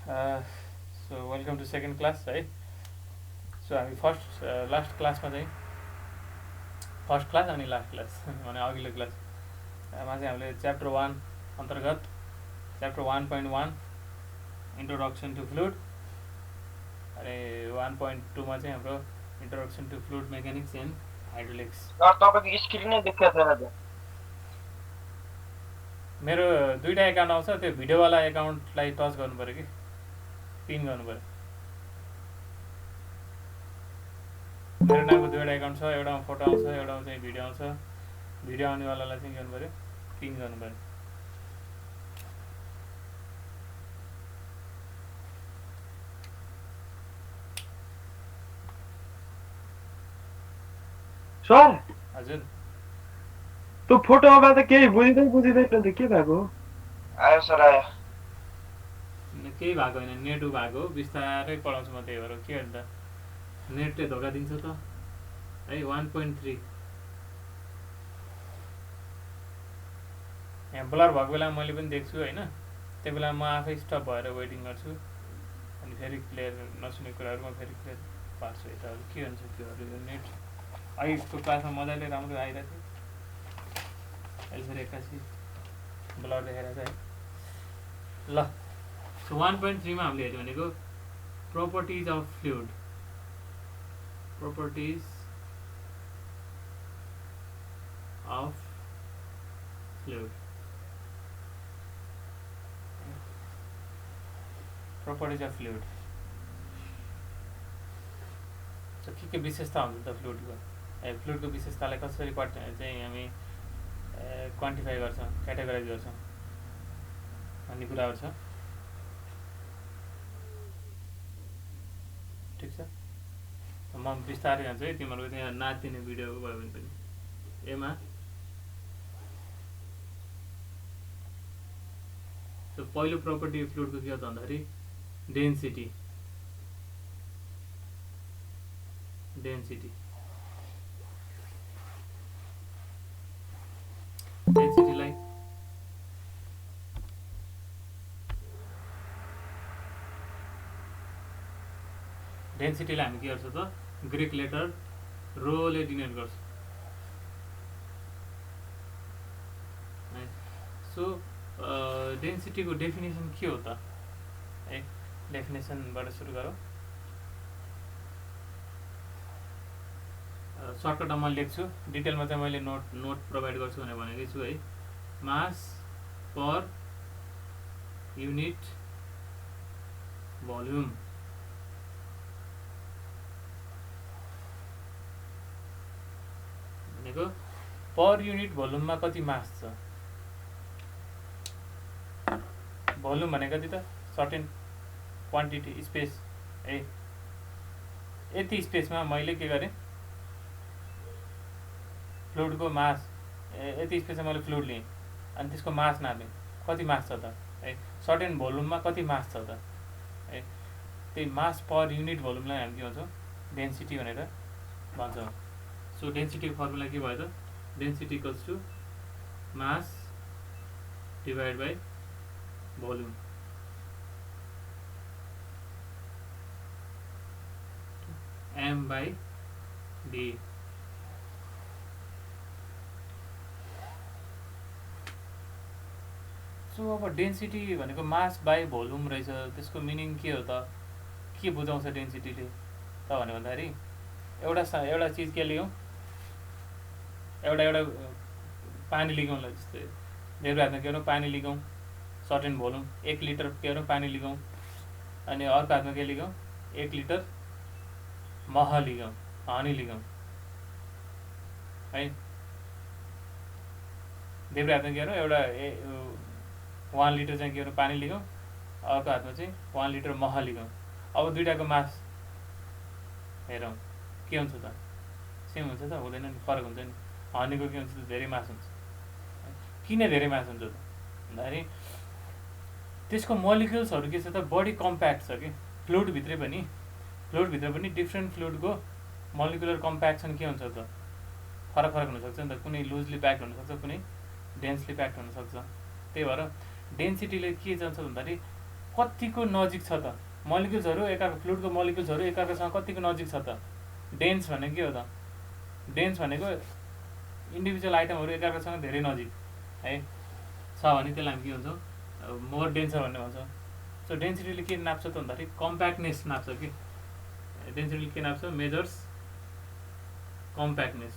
So welcome to second class है। So हामी last क्लासमा चाहिँ फर्स्ट क्लास अनि लास्ट क्लास भने अघिल्लो क्लासमा चाहिँ हामीले च्याप्टर 1 अन्तर्गत च्याप्टर 1.1 इन्ट्रोडक्सन टु फ्लुइड अनि 1.2मा चाहिँ हाम्रो introduction to fluid mechanics and hydraulics. तपाईँको स्क्रिनै देखाएको छैन त। मेरो दुईवटा एकाउन्ट आउँछ, त्यो भिडियोवाला एकाउन्टलाई टच गर्नु पऱ्यो कि पिन गर्नु पऱ्यो। मेरो नामको दुईवटा एकाउन्ट छ, एउटामा फोटो आउँछ, एउटामा चाहिँ भिडियो आउँछ। भिडियो आउनेवालालाई चाहिँ गर्नु पऱ्यो, पिन गर्नु पऱ्यो। सर हजुर, त्यो फोटोमा त केही बुझिँदैन त के भएको? आयो सर आयो। केही भएको होइन, नेट भएको हो, बिस्तारै पढाउँछु म, त्यही भएर के अन्त नेटले धोका दिन्छ त है। 1.3 यहाँ ब्लर भएको बेला मैले पनि देख्छु होइन, त्यो बेला म आफै स्टप भएर वेटिङ गर्छु, अनि फेरि क्लियर नसुनेको कुराहरू म फेरि क्लियर पार्छु। यताहरू के हुन्छ त्योहरू, यो नेट अघिको क्लासमा मजाले राम्रो आइरहेको थियो, अहिले फेरि एक्कासी ब्लर देखाइरहेको छ है। ल, सो 1.3मा हामीले हेऱ्यो भनेको properties of fluid, properties of fluid, properties of fluid. के विशेषता हुन्छ त फ्लुइडको? फ्लुइडको विशेषतालाई कसरी चाहिँ हामी क्वान्टिफाई गर्छौँ, क्याटेगोराइज गर्छौँ भन्ने कुराहरू छ। ठिक छ, म बिस्तारै जान्छु है, तिमीहरूको त्यहाँ नाचिने भिडियो भयो भने पनि। एमा पहिलो प्रोपर्टी फ्लुइडको के हो त भन्दाखेरि डेन्सिटी। डेन्सिटीलाई हामी के गर्छौँ त, ग्रिक लेटर रोले डिनोट गर्छौँ। सो डेन्सिटीको डेफिनेसन के हो त? डेफिनेसनबाट सुरु गरौँ। सर्टकटमा मैले लेख्छु, डिटेलमा चाहिँ मैले नोट प्रोभाइड गर्छु भनेर भनेकै छु है। मास पर युनिट भोल्युम भनेको पर युनिट भोल्युममा कति मास छ। भोल्युम भनेको कति त? सर्टेन क्वान्टिटी, स्पेस है। यति स्पेसमा मैले के गरेँ, फ्लुइडको मास, यति स्पेसमा मैले फ्लुइड लिएँ अनि त्यसको मास नापेँ, कति मास छ त है। सर्टेन भोल्युममा कति मास छ त है, त्यही मास पर युनिट भोल्युमलाई हामी के भन्छौँ, डेन्सिटी भनेर भन्छौँ। सो डेन्सिटीको फर्मुला के भयो त? Density equals to mass divide by volume. M by D. So अब डेन्सिटी भनेको मास बाई भोल्युम रहेछ, त्यसको मिनिङ के हो त? के बुझाउँछ डेन्सिटीले त भन्यो भन्दाखेरि, एउटा चिज के लियौँ, एउटा पानी लिगौँ ल, जस्तै मेरो हातमा के गरौँ, पानी लिगौँ, सर्टेन भोल्युम 1 लिटर के गरौँ पानी लिगौँ, अनि अर्को हातमा के लिगौँ, 1 लिटर मह लिगौँ, हनी लिगौँ है। देब्रे हातमा के गरौँ, एउटा 1 लिटर चाहिँ के गरौँ पानी लिगौँ, अर्को हातमा चाहिँ 1 लिटर मह लिगौँ। अब दुइटाको मास हेरौँ के हुन्छ त? सेम हुन्छ त? हुँदैन नि, फरक हुन्छ नि। हनीको के हुन्छ त? धेरै मास हुन्छ। किन धेरै मास हुन्छ त भन्दाखेरि त्यसको मोलिक्युल्सहरू के छ त, बढी कम्प्याक्ट छ कि। फ्लुइडभित्रै पनि डिफ्रेन्ट फ्लुइडको मोलिकुलर कम्प्याक्सन के हुन्छ त, फरक हुनसक्छ नि त। कुनै लुजली प्याक्ड हुनसक्छ, कुनै डेन्सली प्याक्ड हुनसक्छ। त्यही भएर डेन्सिटीले के जान्छ भन्दाखेरि कतिको नजिक छ त मोलिक्युल्सहरू एकाको फ्लुइडको मोलिक्युल्सहरू एकाअर्कासँग कतिको नजिक छ त। डेन्स भनेको के हो त? डेन्स भनेको इन्डिभिजुअल आइटमहरू एकाअर्कासँग धेरै नजिक है छ भने त्यसलाई हामी के भन्छौँ मोर डेन्सर भन्ने भन्छौँ। सो डेन्सिटीले के नाप्छ त भन्दाखेरि कम्प्याक्टनेस नाप्छ कि डेन्सिटीले के नाप्छ मेजर्स कम्प्याक्टनेस।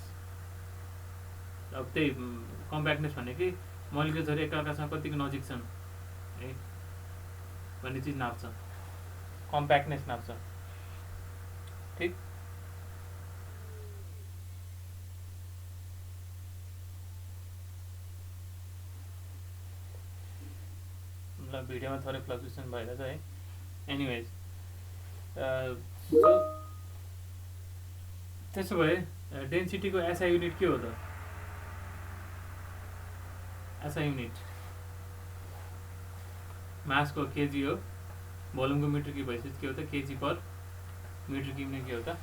अब त्यही कम्प्याक्टनेस भने कि मोलिक्युल्सहरू एकाअर्कासँग कतिको नजिक छन् है भन्ने चिज नाप्छ कम्प्याक्टनेस नाप्छ। ठिक ल भिडियोमा थोरै फ्लक्चुएसन भइरहेछ है। एनिवेज त्यसो भए डेन्सिटीको एसआई युनिट के हो त? एसआई युनिट मासको केजी हो, भोल्युमको मिटर क्युब भइसकेपछि के हो त केजी पर मिटर क्युब नै के हो त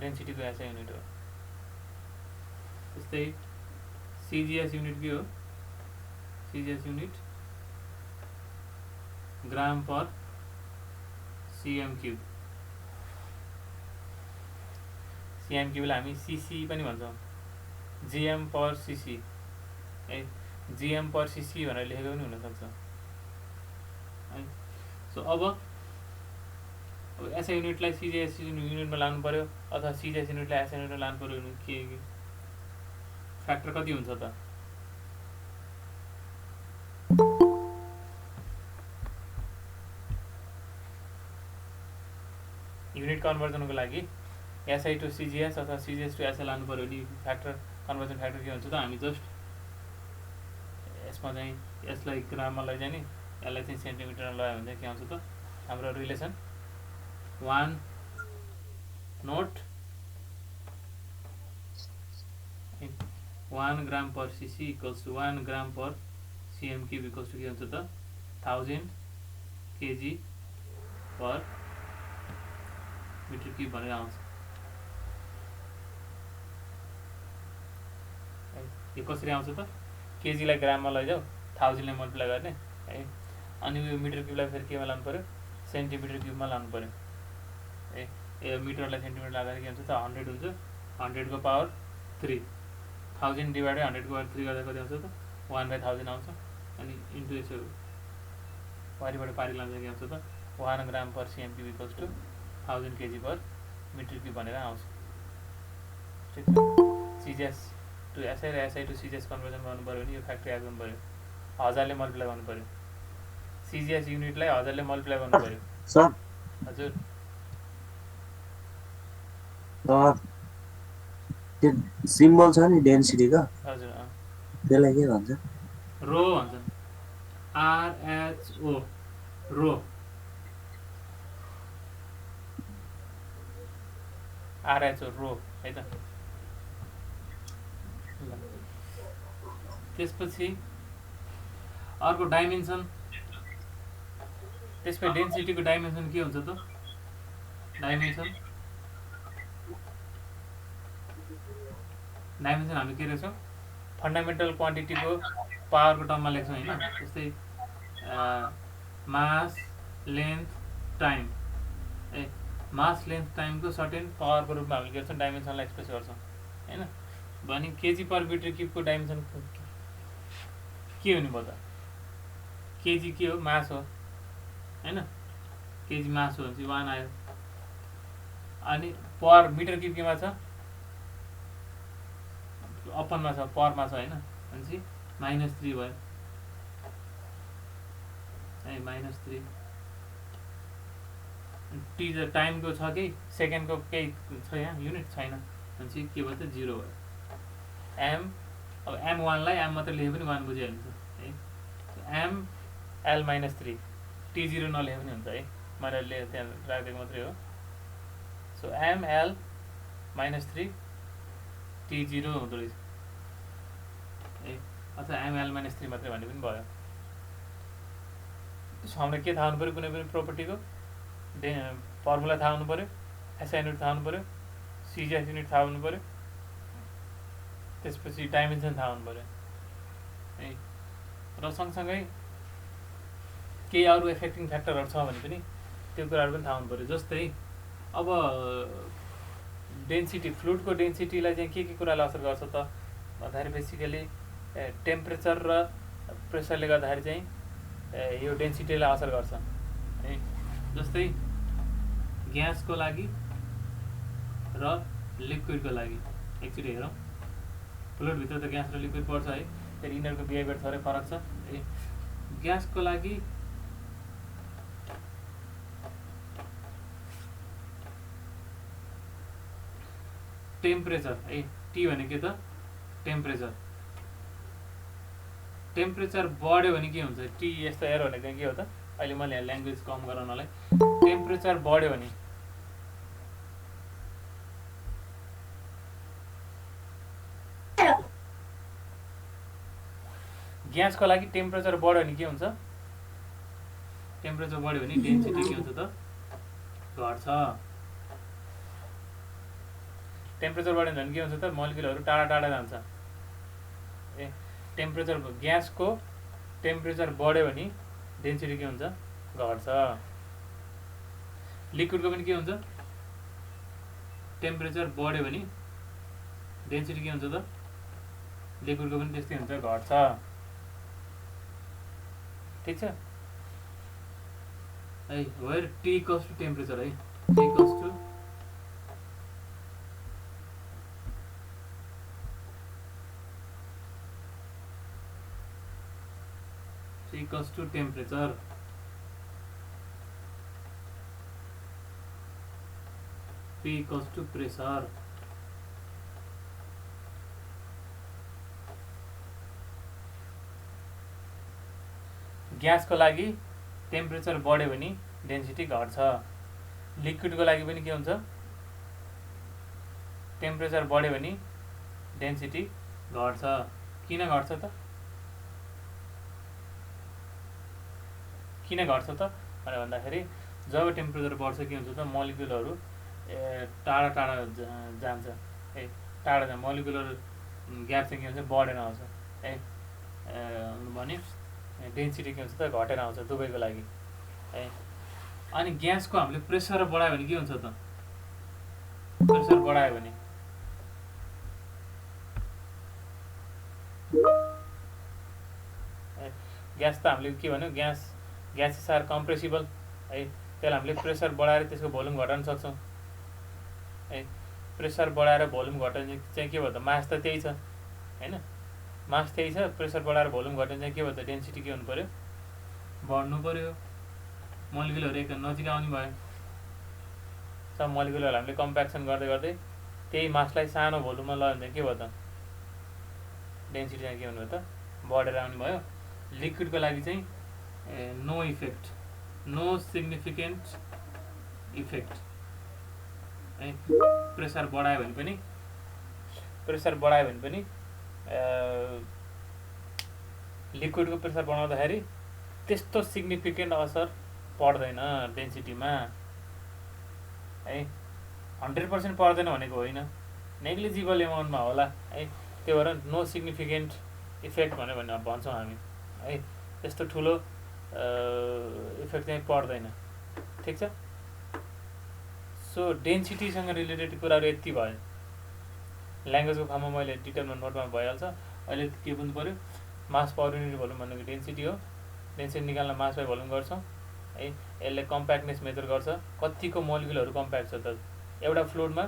डेन्सिटीको एसआई युनिट हो। त्यस्तै सिजिएस युनिट के हो? CGS unit gram per CM cube. CM क्युबलाई हामी सिसी पनि भन्छौँ, जिएम पर सिसी है, जिएम पर सिसी भनेर लेखेको पनि हुनसक्छ है। सो अब एसआई युनिटलाई सिजिएस युनिटमा लानु पऱ्यो अथवा सिजिएस युनिटलाई एसआई युनिटमा लानु पऱ्यो भने के फ्याक्टर कति हुन्छ त? युनिट कन्भर्जनको लागि एसआई टु सिजिएस अथवा सिजिएस टु एसआई लानु पऱ्यो भने फ्याक्टर कन्भर्जन फ्याक्टर के हुन्छ त? हामी जस्ट यसमा चाहिँ यसलाई ग्राममा लैजाने यसलाई चाहिँ सेन्टिमिटरमा लगायो भने चाहिँ के आउँछ त? हाम्रो relation 1 note 1 gram per cc equals to 1 gram per CM cube equals to के हुन्छ त 1000 केजी पर मिटर क्युब भनेर आउँछ। यो कसरी आउँछ त? केजीलाई ग्राममा लैजाऊ 1000 ले मल्टिप्लाई गर्ने है, अनि यो मिटर क्युबलाई फेरि केमा लानु पऱ्यो? सेन्टिमिटर क्युबमा लानु पऱ्यो है। यो मिटरलाई सेन्टिमिटर लाग्दा के हुन्छ त 100 हुन्छ, 100 को पावर 3, 1000 डिभाइडेड 100 को पावर 3 गर्दा कति आउँछ त 1/1000 आउँछ। अनि इन्टु यसो पारिबाट पारि लाँदा के आउँछ त 1 gram per CM cube equals to 1000 KG per metre cube भनेर आउँछ। ठिक छ। सिजिएस टु एसआई र एसआई टु सिजिएस कन्भर्जन गर्नु पऱ्यो भने यो फ्याक्टर याद गर्नु पऱ्यो, 1000 ले मल्टिप्लाई गर्नु पऱ्यो। सिजिएस युनिटलाई 1000 ले मल्टिप्लाई गर्नु पऱ्यो। सर हजुर त्यो सिम्बल छ नि डेन्सिटीको, हजुर त्यसलाई के भन्छ? रो भन्छन्, आरएचओ रो। आरएचओ रो है त। त्यसपछि अर्को डाइमेन्सन, त्यसपछि डेन्सिटीको डाइमेन्सन के हुन्छ त? डाइमेन्सन हामी के रहेछौँ फन्डामेन्टल क्वान्टिटीको पावरको टर्ममा लेख्छौँ होइन। जस्तै मास लेन्थ टाइम ए मास लेन्थ टाइमको सर्टेन पावरको रूपमा हामीले के गर्छौँ डाइमेन्सनलाई एक्सप्रेस गर्छौँ होइन। भने केजी पर मिटर क्युबको डाइमेन्सन के हुने भयो त? केजी के हो? मास हो होइन। केजी मास हो भने चाहिँ 1 आयो, अनि पर मिटर क्युब केमा छ? अपनमा छ, परमा छ होइन, भनेपछि -3 भयो है, -3। टी टाइमको छ कि सेकेन्डको केही छ यहाँ युनिट छैन भनेपछि के भयो त 0 भयो। एम अब M1लाई एम मात्रै लेखे पनि 1 बुझिहाल्छ है। एम एल -3 T0 नलेखे पनि हुन्छ है, मैले त्यहाँ राखिदिएको मात्रै हो। सो एम एल -3 T0 हुँदो रहेछ है, अथवा एमएल -3 मात्रै भन्ने पनि भयो। सो हामीलाई के थाहा हुनु पऱ्यो? कुनै पनि प्रोपर्टीको फर्मुला थाहा हुनु पऱ्यो, एसआई युनिट थाहा हुनु पऱ्यो, सिजिएस युनिट थाहा हुनु पऱ्यो, त्यसपछि डाइमेन्सन थाहा हुनु पऱ्यो है। र सँगसँगै केही अरू इफेक्टिङ फ्याक्टरहरू छ भने पनि त्यो कुराहरू पनि थाहा हुनु पऱ्यो। जस्तै अब डेन्सिटी, फ्लुइडको डेन्सिटीलाई चाहिँ के कुराले असर गर्छ त भन्दाखेरि बेसिकली टेम्परेचर र प्रेसरले गर्दाखेरि चाहिँ यो डेन्सिटीलाई असर गर्छ है। जस्तै ग्यासको लागि र लिक्विडको लागि एकचोटि हेरौँ। फ्लुइडभित्र त ग्यास र लिक्विड पर्छ है, फेरि यिनीहरूको बिहेभियर थोरै फरक छ है। ग्यासको लागि टेम्परेचर है, टी भनेको के त टेम्परेचर। टेम्परेचर बढ्यो भने के हुन्छ, टी यस्तो एरो भनेको चाहिँ के हो त, अहिले मैले यहाँ ल्याङ्ग्वेज कम गराउनलाई टेम्परेचर बढ्यो भने ग्यासको लागि टेम्परेचर बढ्यो भने के हुन्छ, टेम्परेचर बढ्यो भने डेन्सिटी के हुन्छ त घट्छ। टेम्परेचर बढ्यो भने के हुन्छ त मोलिकुलहरू टाढा टाढा जान्छ ए। टेम्परेचर ग्यासको टेम्परेचर बढ्यो भने डेन्सिटी के हुन्छ घट्छ। लिक्विडको पनि के हुन्छ, टेम्परेचर बढ्यो भने डेन्सिटी के हुन्छ त, लिक्विडको पनि त्यस्तै हुन्छ घट्छ। ठिक छ है। Where T equals to temperature है, T equals to temperature. P equals to pressure। ग्यासको लागि टेम्परेचर बढ्यो भने डेन्सिटी घट्छ। लिक्विडको लागि पनि के हुन्छ, टेम्परेचर बढ्यो भने डेन्सिटी घट्छ। किन घट्छ त, किन घट्छ त भनेर भन्दाखेरि जब टेम्परेचर बढ्छ के हुन्छ त मोलिकुलहरू टाढा टाढा जान्छ है। टाढा जान्छ मोलिकुलर ग्याप चाहिँ के हुन्छ बढेर आउँछ है। भने डेन्सिटी के हुन्छ त घटेर आउँछ दुवैको लागि है। अनि ग्यासको हामीले प्रेसर बढायो भने के हुन्छ त, प्रेसर बढायो भने ग्यास त हामीले के भन्यो, ग्यासेस आर कम्प्रेसिबल है। त्यसलाई हामीले प्रेसर बढाएर त्यसको भोल्युम घटाउन सक्छौँ है। प्रेसर बढाएर भोल्युम घटाउने चाहिँ के भयो त, मास त त्यही छ होइन, मास त्यही छ। प्रेसर बढाएर भोल्युम घटाउने चाहिँ के भयो त, डेन्सिटी के हुनु पऱ्यो, बढ्नु पऱ्यो। मोलिकुलहरू एक नजिक आउने भयो। सब मोलिकुलहरू हामीले कम्प्याक्सन गर्दै गर्दै त्यही मासलाई सानो भोल्युममा लग्यो भने के भयो त, डेन्सिटी चाहिँ के हुनु भयो त बढेर आउने भयो। लिक्विडको लागि चाहिँ no effect, no significant effect है। प्रेसर बढायो भने पनि लिक्विडको प्रेसर बढाउँदाखेरि त्यस्तो सिग्निफिकेन्ट असर पर्दैन डेन्सिटीमा है। 100% पर्दैन भनेको होइन, नेग्लिजिबल एमाउन्टमा होला है। त्यो भएर नो सिग्निफिकेन्ट इफेक्ट भनेर भन्छौँ हामी है। त्यस्तो ठुलो इफेक्ट चाहिँ पर्दैन। ठिक छ। सो डेन्सिटीसँग रिलेटेड कुराहरू यति भयो। ल्याङ्ग्वेजको फर्ममा मैले डिटेलमा नोटमा भइहाल्छ। अहिले के बुझ्नु पऱ्यो, मास पर युनिट भोल्युम भनेको डेन्सिटी हो। डेन्सिटी निकाल्न मास बाई भोल्युम गर्छौँ है। यसले कम्प्याक्टनेस मेजर गर्छ, कतिको मोलिकुलहरू कम्प्याक्ट छ त। एउटा फ्लुइडमा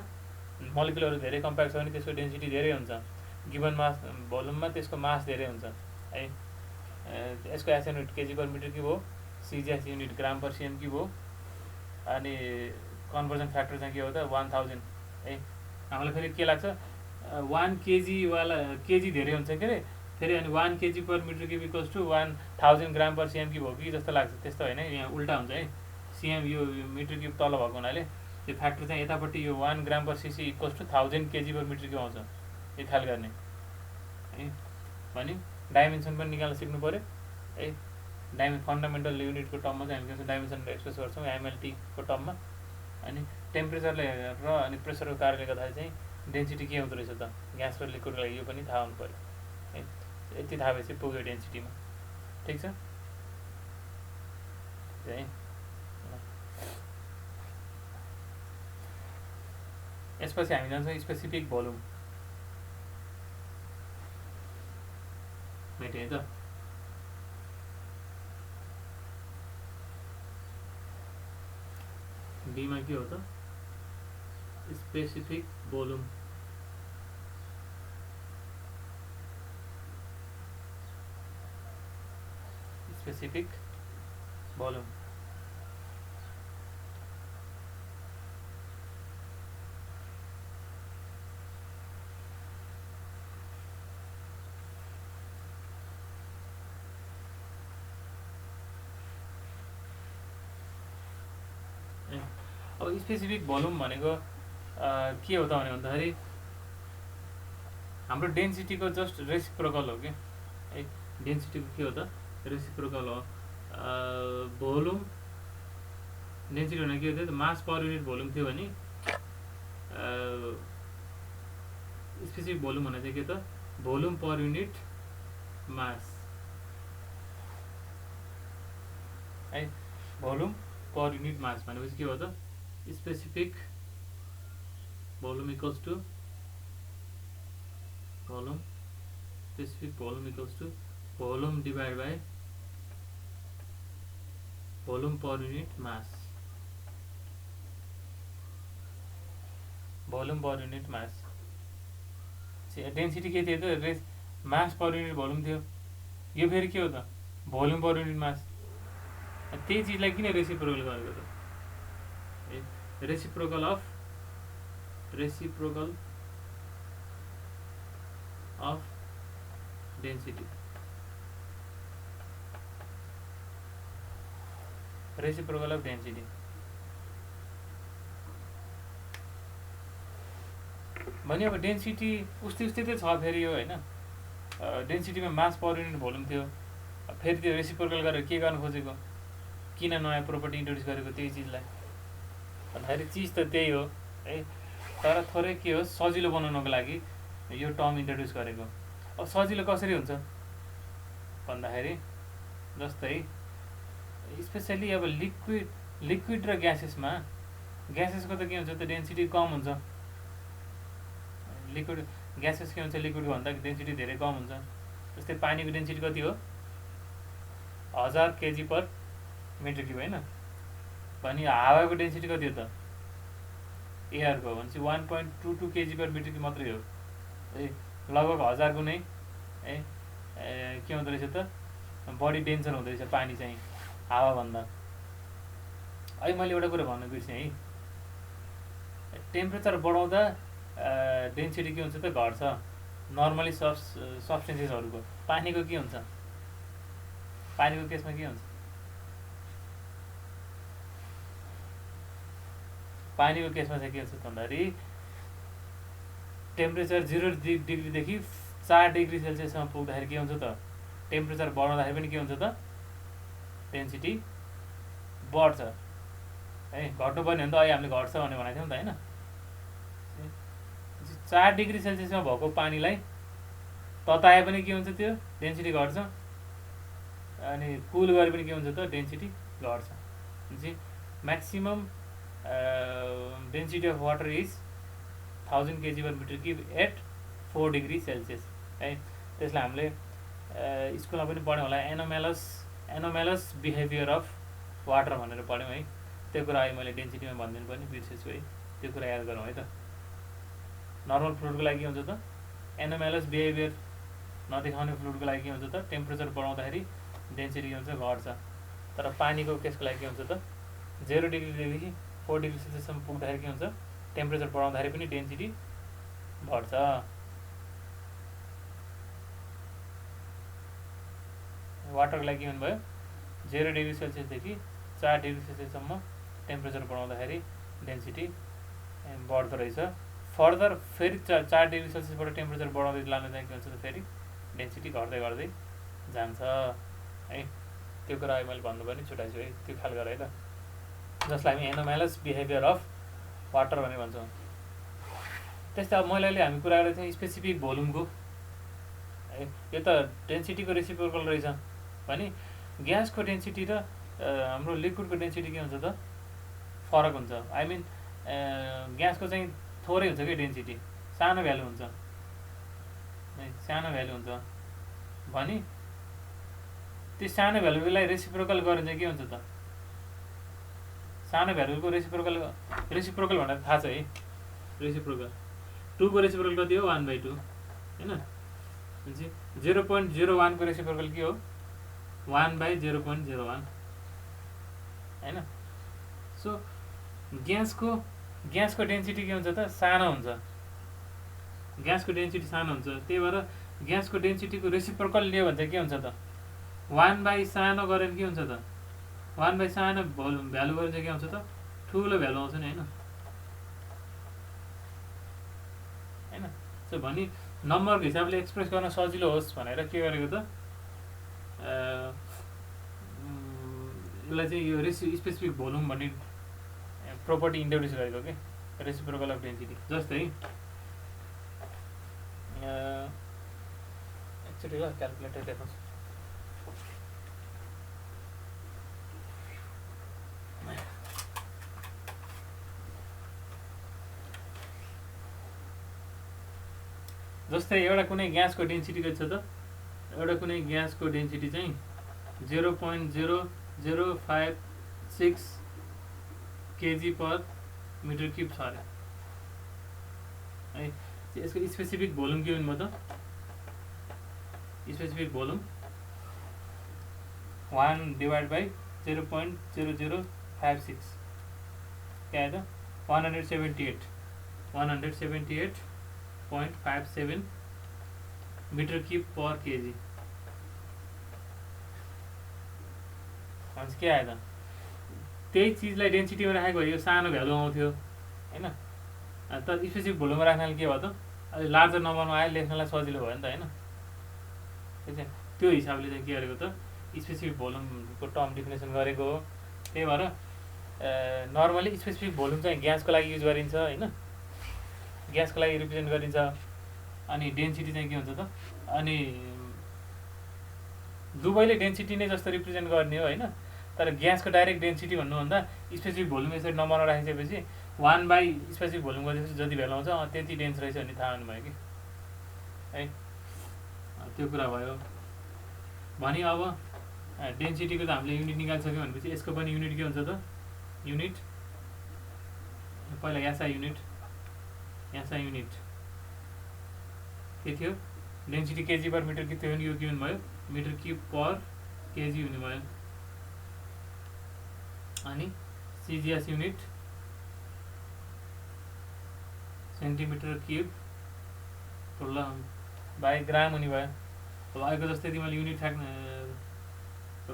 मोलिकुलहरू धेरै कम्प्याक्ट छ भने त्यसको डेन्सिटी धेरै हुन्छ, गिभन मास भोल्युममा त्यसको मास धेरै हुन्छ है। यसको SI unit kg per metre cube हो, CGS unit gram per CM cube हो। अनि कन्भर्जन फ्याक्टर चाहिँ के हो त 1000 है। हामीलाई फेरि के लाग्छ, 1 केजीवाला केजी धेरै हुन्छ के अरे, फेरि अनि 1 kg per metre cube equals to 1000 gram per CM cube हो कि जस्तो लाग्छ। त्यस्तो होइन, यहाँ उल्टा हुन्छ है। सिएम यो मिटर क्युब तल भएको हुनाले त्यो फ्याक्टर चाहिँ यतापट्टि यो 1 gram per CC equals to 1000 KG per metre cube आउँछ। यो ख्याल गर्ने है। भने डाइमेन्सन पनि निकाल्न सिक्नु पऱ्यो है। फन्डामेन्टल युनिटको टर्ममा चाहिँ हामी डाइमेन्सन एक्सप्रेस गर्छौँ एमएलटीको टर्ममा। अनि टेम्परेचरले र अनि प्रेसरको कारणले गर्दाखेरि चाहिँ डेन्सिटी के हुँदो रहेछ त ग्यास र लिक्विडको लागि, यो पनि थाहा हुनु पऱ्यो है। यति थाहा भएपछि पुग्यो डेन्सिटीमा। ठिक छ। है। यसपछि हामी जान्छौँ स्पेसिफिक भोल्युम मेटेँ है त। बीमा के हो त स्पेसिफिक भोल्युम। स्पेसिफिक भोल्युम अब स्पेसिफिक भोल्युम भनेको के हो त भन्दाखेरि हाम्रो डेन्सिटीको जस्ट रेसिप्रोकल हो कि है। डेन्सिटीको के हो त रेसिप्रोकल हो। भोल्युम डेन्सिटी भनेको के हो त मास पर युनिट भोल्युम थियो भने स्पेसिफिक भोल्युम भने चाहिँ के त भोल्युम पर युनिट मास है। भोल्युम पर युनिट मास भनेपछि के हो त specific volume equals to volume specific volume equals to volume divide by volume per unit mass. Volume per unit mass density के थियो त मास पर युनिट भोल्युम थियो। यो फेरि के हो त भोल्युम पर युनिट मास। त्यही चिजलाई किन रेसिप्रोकल गरेको त reciprocal of density. Reciprocal of density भने अब डेन्सिटी उस्तै उस्तै त छ फेरि यो होइन। डेन्सिटीमा मास पर युनिट भोल्युम थियो फेरि त्यो रेसिप्रोकल गरेर के गर्नु खोजेको किन नयाँ प्रोपर्टी इन्ट्रोड्युस गरेको त्यही चिजलाई भन्दाखेरि चिज त त्यही हो है। तर थोरै के हो सजिलो बनाउनको लागि यो टर्म इन्ट्रोड्युस गरेको। अब सजिलो कसरी हुन्छ भन्दाखेरि जस्तै स्पेसली अब लिक्विड र ग्यासेसमा ग्यासेसको त के हुन्छ त डेन्सिटी कम हुन्छ। लिक्विड ग्यासेस के हुन्छ लिक्विडको भन्दा डेन्सिटी धेरै कम हुन्छ। जस्तै पानीको डेन्सिटी कति हो 1000 kg पर मिटर क्युब होइन। भने हावाको डेन्सिटी कति हो त एयरको भनेपछि 1.22 kg पर मिटर क्युब मात्रै हो है। लगभग 1000 गुणै है के हुँदो रहेछ त बढी डेन्सर हुँदो रहेछ पानी चाहिँ हावाभन्दा। अहिले मैले एउटा कुरा भन्न बिर्सेँ है। टेम्परेचर बढाउँदा डेन्सिटी के हुन्छ त घट्छ नर्मली सब्सटेन्सेसहरूको। पानीको के हुन्छ पानीको केसमा के हुन्छ पानीको केसमा चाहिँ के हुन्छ भन्दाखेरि टेम्परेचर 0 डिग्रीदेखि 4 डिग्री सेल्सियससम्म पुग्दाखेरि के हुन्छ त टेम्परेचर बढाउँदाखेरि पनि के हुन्छ त डेन्सिटी बढ्छ है। घट्नुपर्ने हो नि त अहिले हामीले घट्छ भनेर भनेको थियौँ नि त होइन। 4 डिग्री सेल्सियसमा भएको पानीलाई तताए पनि के हुन्छ त्यो डेन्सिटी घट्छ अनि कुल गरे पनि के हुन्छ त डेन्सिटी घट्छ। भनेपछि maximum density of water is 1000 kg per metre cube at 4 degree Celsius है। त्यसलाई हामीले स्कुलमा पनि पढ्यौँ होला एनोमेलस बिहेभियर अफ वाटर भनेर पढ्यौँ है। त्यो कुरा अहिले मैले डेन्सिटीमा भनिदिनु पनि बिर्सेछु है। त्यो कुरा याद गरौँ है त। नर्मल फ्लुइडको लागि के हुन्छ त एनोमेलस बिहेभियर नदेखाउने फ्लुइडको लागि के हुन्छ त टेम्परेचर बढाउँदाखेरि डेन्सिटी के हुन्छ घट्छ। तर पानीको केसको लागि के हुन्छ त 0 डिग्रीदेखि 4 डिग्री सेल्सियससम्म पुग्दाखेरि के हुन्छ टेम्परेचर बढाउँदाखेरि पनि डेन्सिटी घट्छ। वाटरको लागि के भन्नुभयो 0 डिग्री सेल्सियसदेखि 4 डिग्री सेल्सियससम्म टेम्परेचर बढाउँदाखेरि डेन्सिटी बढ्दो रहेछ। फर्दर फेरि 4 डिग्री सेल्सियसबाट टेम्परेचर बढाउँदै लानु चाहिँ के हुन्छ त फेरि डेन्सिटी घट्दै घट्दै जान्छ है। त्यो कुरा मैले भन्नुपर्ने छुट्याइछु है। त्यो ख्याल गर है त जसलाई हामी एनोमेलस बिहेभियर अफ वाटर भनेर भन्छौँ। त्यस्तै अब मैले अहिले हामी कुरा गरेको थियौँ स्पेसिफिक भोल्युमको है। यो त डेन्सिटीको रेसिप्रोकल रहेछ भने ग्यासको डेन्सिटी र हाम्रो लिक्विडको डेन्सिटी के हुन्छ त फरक हुन्छ। आई मिन ग्यासको चाहिँ थोरै हुन्छ कि डेन्सिटी, सानो भ्यालु हुन्छ, सानो भ्यालु हुन्छ भने त्यो सानो भ्यालुलाई रेसिप्रोकल गऱ्यो चाहिँ के हुन्छ त? सानो भ्यालुको रेसिप्रोकल भनेर थाहा छ है? रेसिप्रोकल 2 को रेसिप्रोकल कति हो? 1/2 होइन। 0.01 को रेसिप्रोकल के हो? 1/0.01 होइन। सो ग्यासको डेन्सिटी के हुन्छ त? सानो हुन्छ। ग्यासको डेन्सिटी सानो हुन्छ, त्यही भएर ग्यासको डेन्सिटीको रेसिप्रोकल लियो भने चाहिँ के हुन्छ त? 1/, सानो गरेर के हुन्छ त? 1/, सानो भ्यालु गरेर चाहिँ के आउँछ त? ठुलो भ्यालु आउँछ नि होइन। सो भनी नम्बरको हिसाबले एक्सप्रेस गर्न सजिलो होस् भनेर के गरेको त? यसलाई चाहिँ यो स्पेसिफिक भोल्युम भन्ने प्रोपर्टी इन्ट्रोड्युस गरेको के, रेसिप्रोकल अफ डेन्सिटी। जस्तै एकचोटि ल क्यालकुलेटर देखाउँछु। जस्तै एउटा कुनै ग्यासको डेन्सिटी कति छ त? एउटा कुनै ग्यासको डेन्सिटी चाहिँ 0.0056 kg/m³ छ अरे है। यसको स्पेसिफिक भोल्युम के हुनु भयो त? स्पेसिफिक भोल्युम 1/0.0056 क्या आयो त? 178.57 m³/kg। भन्छ के आयो त? त्यही चिजलाई डेन्सिटीमा राखेको भए यो सानो भ्यालु आउँथ्यो होइन। तर स्पेसिफिक भोल्युममा राख्नाले के भयो त? अलि लार्जर नम्बरमा आयो, लेख्नलाई सजिलो भयो नि त होइन। त्यो हिसाबले चाहिँ के गरेको त? स्पेसिफिक भोल्युमको टर्म डिफिनेसन गरेको हो। त्यही भएर नर्मली स्पेसिफिक भोल्युम चाहिँ ग्यासको लागि युज गरिन्छ होइन, ग्यासको लागि रिप्रेजेन्ट गरिन्छ। अनि डेन्सिटी चाहिँ के हुन्छ त? अनि दुवैले डेन्सिटी नै जस्तो रिप्रेजेन्ट गर्ने हो होइन। तर ग्यासको डाइरेक्ट डेन्सिटी भन्नुभन्दा स्पेसिफिक भोल्युम यसरी नम्बरमा राखिसकेपछि 1/, स्पेसिफिक भोल्युम गरेपछि जति भ्यालु आउँछ त्यति डेन्स रहेछ भन्ने थाहा हुनुभयो कि है। त्यो कुरा भयो भने अब डेन्सिटीको त हामीले युनिट निकालिसक्यो भनेपछि यसको पनि युनिट के हुन्छ त? युनिट पहिला एसआई युनिट के थियो? डेन्सिटी kg/m³ थियो भने यो के हुनुभयो? m³/kg हुनुभयो। अनि सिजिएस युनिट cm³ बाई ग्राम हुने भयो। अब आएको जस्तै तिमीले युनिट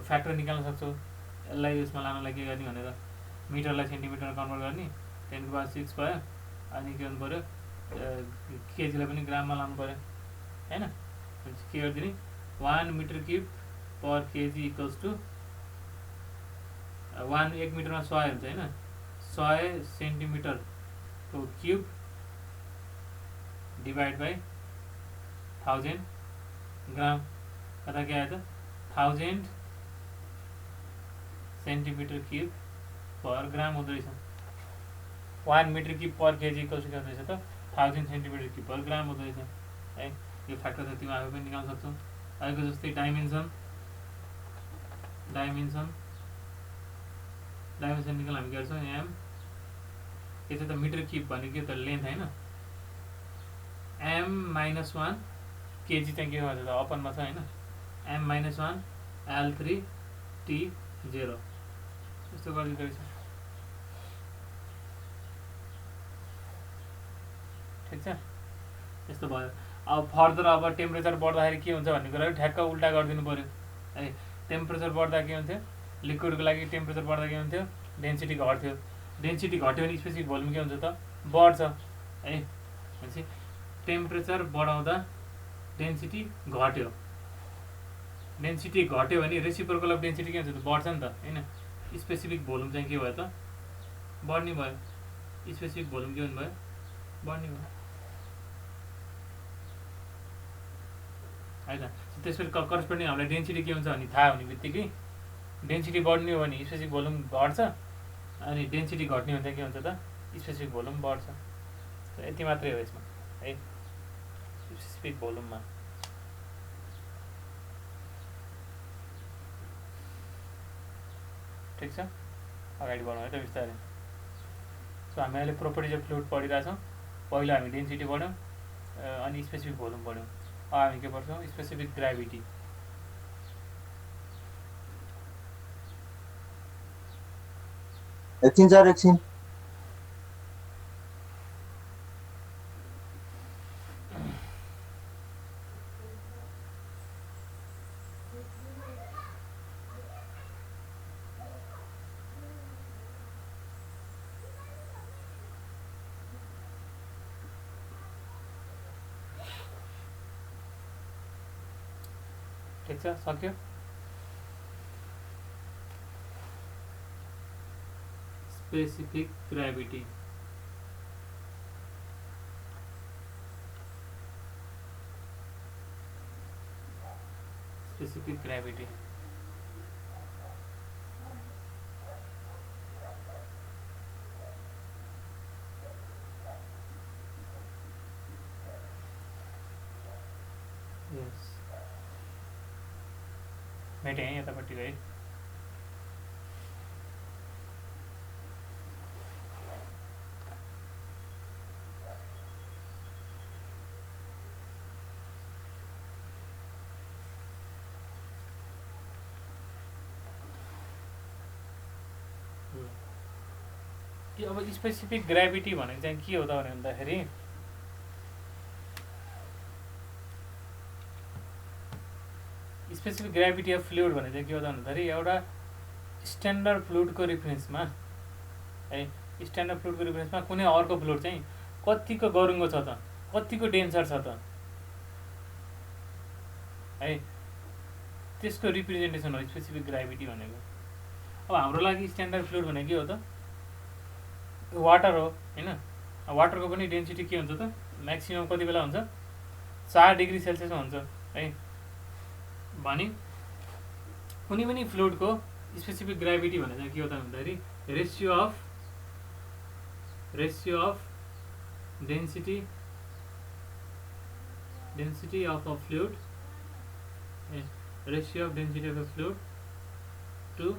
फ्याक्टर निकाल्न सक्छौ। यसलाई यसमा लानलाई के गर्ने भनेर मिटरलाई सेन्टिमिटरमा कन्भर्ट गर्ने, 10⁻⁶ भयो। अनि के गर्नु पऱ्यो? केजीलाई पनि ग्राममा लानु पऱ्यो होइन। के गरिदिने? 1 m³/kg इक्वल्स टु 1 मिटरमा 100 हुन्छ होइन। 100 सेन्टिमिटरको³ डिभाइड बाई 1000 ग्राम। कता के आयो त? 1000 cm³/ग्राम हुँदो रहेछ। 1 m³/kg इक्वल्स के हुँदो रहेछ त? 1000 cm³/ग्राम हुँदो रहेछ है। यो फ्याक्टर त तिमी आफै पनि निकाल्न सक्छौ। आएको जस्तै डाइमेन्सन निकाल्न हामी के गर्छौँ? एम के छ त? m³ भनेको त लेन्थ होइन। m-1 kg चाहिँ के भन्छ त? अपनमा छ होइन। m-1 L3T0 यस्तो गरिदिँदो रहेछ। ठिक छ, यस्तो भयो। अब फर्दर अब टेम्परेचर बढ्दाखेरि के हुन्छ भन्ने कुरा ठ्याक्क उल्टा गरिदिनु पऱ्यो है। टेम्परेचर बढ्दा के हुन्थ्यो? लिक्विडको लागि टेम्परेचर बढ्दा के हुन्थ्यो? डेन्सिटी घट्थ्यो। डेन्सिटी घट्यो भने स्पेसिफिक भोल्युम के हुन्छ त? बढ्छ है। भनेपछि टेम्परेचर बढाउँदा डेन्सिटी घट्यो। डेन्सिटी घट्यो भने रेसिप्रोकल अफ डेन्सिटी के हुन्छ त? बढ्छ नि त होइन। स्पेसिफिक भोल्युम चाहिँ के भयो त? बढ्ने भयो। स्पेसिफिक भोल्युम के हुनु भयो? बढ्ने भयो है त। त्यसपछि करस्पोन्डिङ हामीलाई डेन्सिटी के हुन्छ भन्ने थाहा हुने बित्तिकै डेन्सिटी बढ्ने हो भने स्पेसिफिक भोल्युम घट्छ, अनि डेन्सिटी घट्ने हुँदा के हुन्छ त स्पेसिफिक भोल्युम बढ्छ। यति मात्रै हो यसमा है, स्पेसिफिक भोल्युममा। ठिक छ, अगाडि बढौँ है त बिस्तारै। सो हामी अहिले प्रोपर्टिज अफ फ्लुइड पढिरहेछौँ। पहिला हामी डेन्सिटी पढ्यौँ, अनि स्पेसिफिक भोल्युम पढ्यौँ। अब हामी के पढ्छौँ, स्पेसिफिक ग्राभिटी। एकछिन सर एकछिन। ठिक छ, सक्यो। Specific gravity. स्पेसिफिक ग्राभिटी यस मेटेँ है यतापट्टि है। कि अब स्पेसिफिक ग्राभिटी भनेको चाहिँ के हो त भन्दाखेरि स्पेसिफिक ग्राभिटी अफ फ्लुइड भनेको चाहिँ के हो त भन्दाखेरि एउटा स्ट्यान्डर्ड फ्लुइडको रिफरेन्समा है, स्ट्यान्डर्ड फ्लुइडको रिफरेन्समा कुनै अर्को फ्लुइड चाहिँ कतिको गरुङ्गो छ त, कतिको डेन्सर छ त है, त्यसको रिप्रेजेन्टेसन हो स्पेसिफिक ग्राभिटी भनेको। अब हाम्रो लागि स्ट्यान्डर्ड फ्लुइड भनेको के हो त, वाटर हो होइन। वाटरको पनि डेन्सिटी के हुन्छ त, म्याक्सिमम कति बेला हुन्छ 4 डिग्री सेल्सियसमा हुन्छ है। भने कुनै पनि फ्लुइडको स्पेसिफिक ग्राभिटी भनेको चाहिँ के हो त भन्दाखेरि ratio of density of a fluid, ratio of density of a fluid to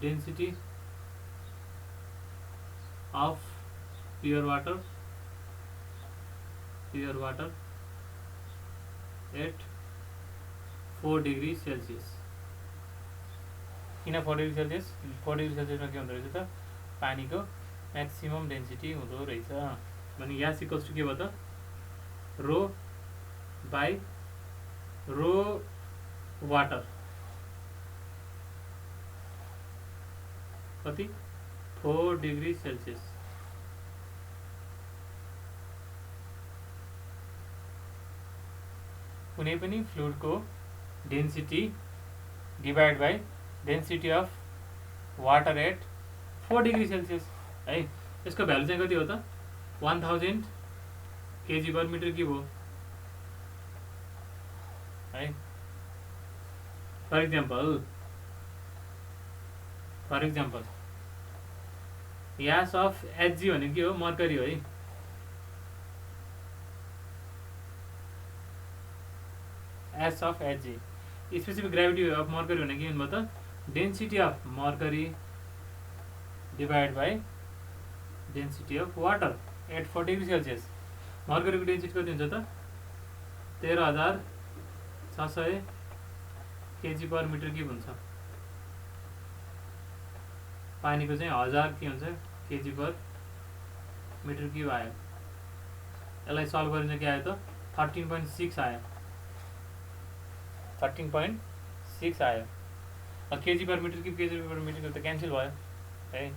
density of pure water at 4 degree Celsius. किन 4 डिग्री सेल्सियस? 4 डिग्री सेल्सियसमा के हुँदो रहेछ त, पानीको म्याक्सिमम डेन्सिटी हुँदो रहेछ। भने ग्यास इक्वल्स टु के भयो त, रो बाई रो वाटर कति 4 डिग्री सेल्सियस। कुनै पनि फ्लुइडको density divide by density of water at 4 degree Celsius है। यसको भ्यालु चाहिँ कति हो त, 1000 केजी पर मिटर क्युब हो है। For example gas of HG भनेको के हो, मर्करी हो है। S of HG specific gravity of mercury भनेको के भन्नुभयो त, density of mercury divide by density of water at 4 degree Celsius. मर्करीको डेन्सिटी कति हुन्छ त, 13600 केजी पर मिटर क्युब हुन्छ। पानीको चाहिँ 1000 के हुन्छ केजी पर मिटर क्युब आयो। यसलाई सल्भ गरेर के आयो त, 13.6 आयो, 13.6 आयो। केजी पर मिटर क्युब त क्यान्सल भयो है।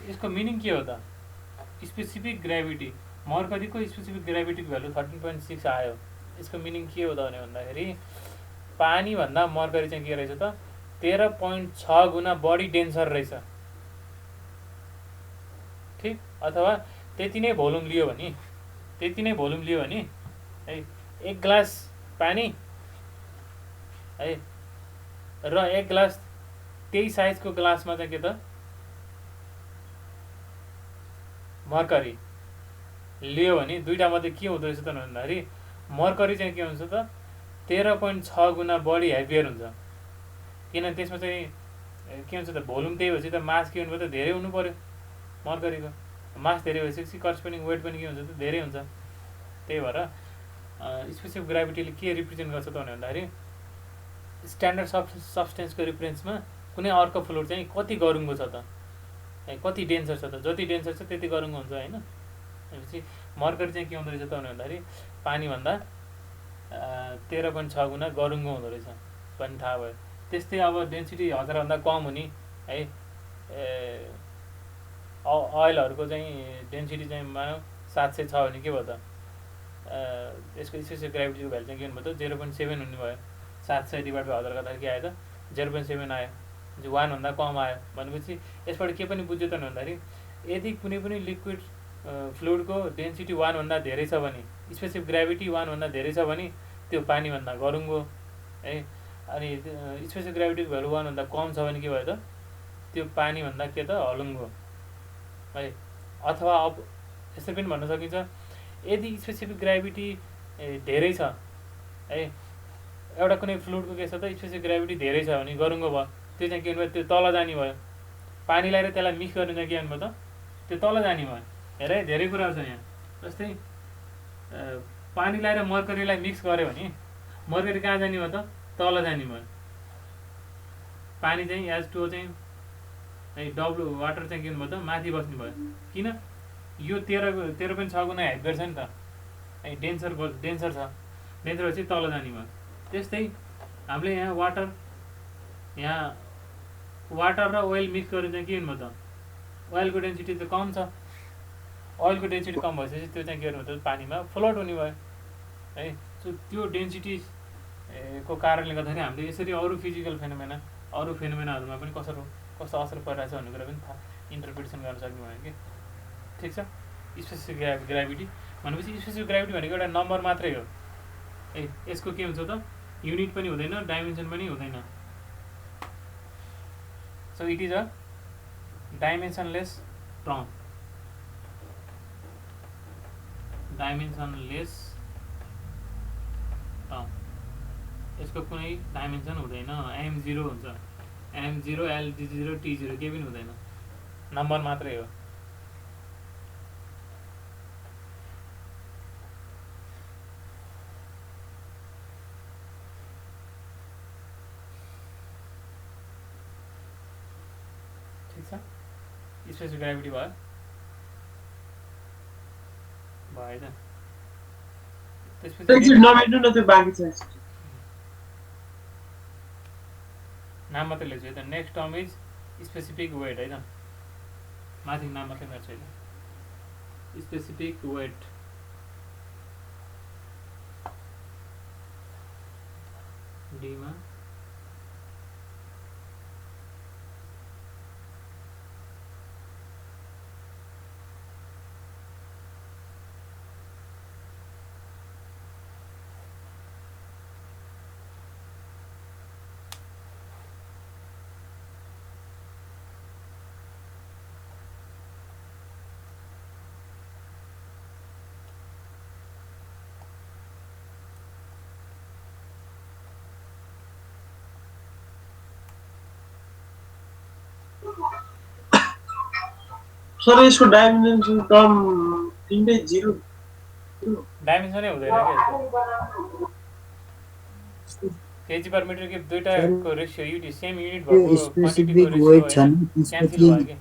यसको मिनिङ के हो त, स्पेसिफिक ग्राभिटी मर्करीको स्पेसिफिक ग्राभिटीको भ्यालु 13.6 आयो। यसको मिनिङ के हो त भन्दाखेरि पानीभन्दा मर्करी चाहिँ के रहेछ त, 13.6 गुणा बढी डेन्सर रहेछ। ठिक, अथवा त्यति नै भोल्युम लियो भने है, 1 ग्लास पानी है र एक ग्लास त्यही साइजको ग्लासमा चाहिँ के त मर्करी लियो भने दुईवटा मध्ये के हुँदो रहेछ त भन्दाखेरि मर्करी चाहिँ के हुन्छ त 13.6 गुणा बढी हेभियर हुन्छ। किनभने त्यसमा चाहिँ के हुन्छ त भोल्युम त्यही भएपछि त मास के हुनु त धेरै हुनु पऱ्यो। मर्करीको मास धेरै भएपछि करस्पोन्डिङ वेट पनि के हुन्छ त धेरै हुन्छ। त्यही भएर स्पेसिफिक ग्राभिटीले के रिप्रेजेन्ट गर्छ त भन्दाखेरि स्ट्यान्डर्ड सब्सटेन्सको रिफरेन्समा कुनै अर्को फ्लुइड चाहिँ कति गरुङ्गो छ त, कति डेन्सर छ त, जति डेन्सर छ त्यति गरुङ्गो हुन्छ होइन। भनेपछि मर्करी चाहिँ के हुँदो रहेछ त भन्दाखेरि पानीभन्दा 13.6 गुणा गरुङ्गो हुँदो रहेछ भन्ने थाहा भयो। त्यस्तै अब डेन्सिटी 1000भन्दा कम हुने है अइलहरूको चाहिँ डेन्सिटी चाहिँ मानौ 700 छ भने के भयो त यसको स्पेसिफिक ग्राभिटीको भ्यालु चाहिँ के हुनुभयो त 0.7 हुने भयो। 700 डिभाइड बाई 1000 गर्दाखेरि के आयो त 0.7 आयो, 1 भन्दा कम आयो। भनेपछि यसबाट के पनि बुझ्यो त भन्दाखेरि यदि कुनै पनि लिक्विड फ्लुइडको डेन्सिटी 1 भन्दा धेरै छ भने, स्पेसिफिक ग्राभिटी 1 भन्दा धेरै छ भने त्यो पानीभन्दा गरुङ्गो है। अनि स्पेसिफिक ग्राभिटीको भ्यालु 1 भन्दा कम छ भने के भयो त त्यो पानीभन्दा के त हलुङ्गो है। अथवा अब यसरी पनि भन्न सकिन्छ यदि स्पेसिफिक ग्राभिटी धेरै छ है, एउटा कुनै फ्लुइडको के छ त स्पेसिफिक ग्राभिटी धेरै छ भने गरुङ्गो भयो, त्यो चाहिँ के भन्नुभयो त्यो तल जाने भयो। पानी लगाएर त्यसलाई मिक्स गर्ने चाहिँ के भन्नुभयो त त्यो तल जाने भयो। हेर है धेरै कुराहरू छ यहाँ। जस्तै पानी लगाएर मर्करीलाई मिक्स गऱ्यो भने मर्करी कहाँ जाने भयो त तल जाने भयो। पानी चाहिँ H2O चाहिँ डब्लु वाटर चाहिँ के भन्नुभयो त माथि बस्ने भयो। किन यो 13.6 गुणा हेभियर छ नि त है, डेन्सर छ, डेन्सर भएपछि तल जाने भयो। त्यस्तै हामीले यहाँ वाटर र ओइल मिक्स गरेर चाहिँ के भन्नुभयो त ओइलको डेन्सिटी त कम छ, ओइलको डेन्सिटी कम भएपछि त्यो चाहिँ के गर्नुभयो त पानीमा फ्लोट हुने भयो है। सो त्यो डेन्सिटी को कारणले गर्दाखेरि हामीले यसरी अरू फिजिकल फेनोमेनाहरूमा पनि कस्तो असर परिरहेछ भन्ने कुरा पनि थाहा इन्टरप्रिटेसन गर्न सक्ने भयो कि। ठिक छ। स्पेसिफिक ग्राभिटी भनेपछि स्पेसिफिक ग्राभिटी भनेको एउटा नम्बर मात्रै हो है। यसको के हुन्छ त युनिट पनि हुँदैन, डाइमेन्सन पनि हुँदैन। So it is a dimensionless term, dimensionless term. यसको कुनै डाइमेन्सन हुँदैन, M0 हुन्छ, M0 L0 T0 केही पनि हुँदैन, नम्बर मात्रै हो। ठिक छ। स्पेसिफिक ग्राभिटी भयो भएन। त्यसपछि नभेट्नु न त्यो बाँकी छ नाम मात्रै लेख्छु है त। Next term is specific weight है त, माथि नाम मात्रै लेख्छु है त। स्पेसिफिक वेट डीमा सर यसको डाइमेन्सन टर्म तिनटै 0 डाइमेन्सनै हुँदैन क्या केजी पर मिटर क्युब दुईटाको रेसियो युनिट सेम युनिट भएको स्पेसिफिक वेट छ नि क्यान्सल भयो के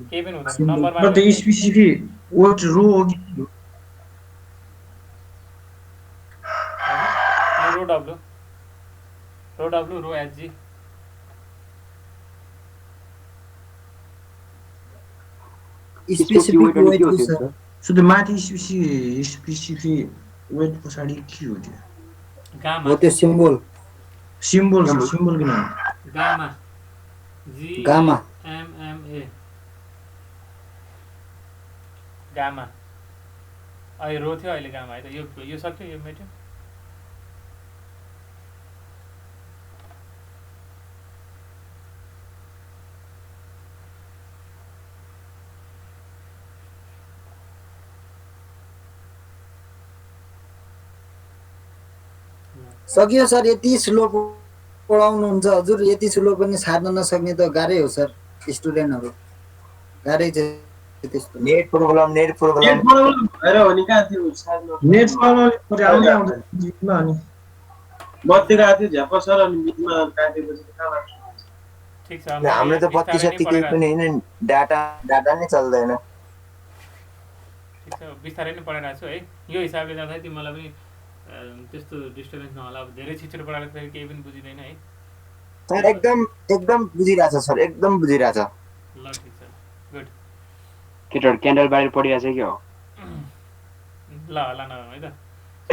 केही पनि हुँदैन नम्बरमा। बट स्पेसिफिक वेट रो हो कि रो डब्लु रो एचजी स्पेसिफिक वेट के छ सो त्यो माथि स्पेसिफिक वेट पछाडी के हो त्यो गामा हो त्यो सिम्बल किन गामा गामा MMA गामा अहिले रो थियो अहिले गामा है त। यो सक्यो यो मेट्यो सकियो सर। यति स्लो पढाउनुहुन्छ हजुर, यति स्लो पनि सार्न नसक्ने त गाह्रै हो सर। स्टुडेन्टहरू गाह्रै छ त्यस्तो। नेट प्रब्लम नेट प्रब्लम भएर हो नि कहाँ थियो नेट प्रब्लम आउँदै आउँदैन बिचमा अनि बत्ती गएको थियो झ्याप सर अनि बिचमा काटेपछि कहाँबाट ठिक छ मैले हाम्रो यहाँ त बत्ती बिस्तारै नै सत्ती केही पढाइरहेको पनि छु। होइन, डाटा नै चल्दैन। ठिक छ बिस्तारै नै पढाइरहेको छु है। यो हिसाबले जाँदाखेरि तिमीलाई पनि त्यस्तो डिस्टर्बेन्स नहोला। अब धेरै छिटो पढाएर फेरि केही पनि बुझिँदैन है। सर एकदम बुझिरहेछ सर, एकदम बुझिरहेछ। ल ठिक छ गुड। केटाहरू क्यान्डल बाहिर पढिरहेछ क्या हो। ल हल्ला नगरौँ है त।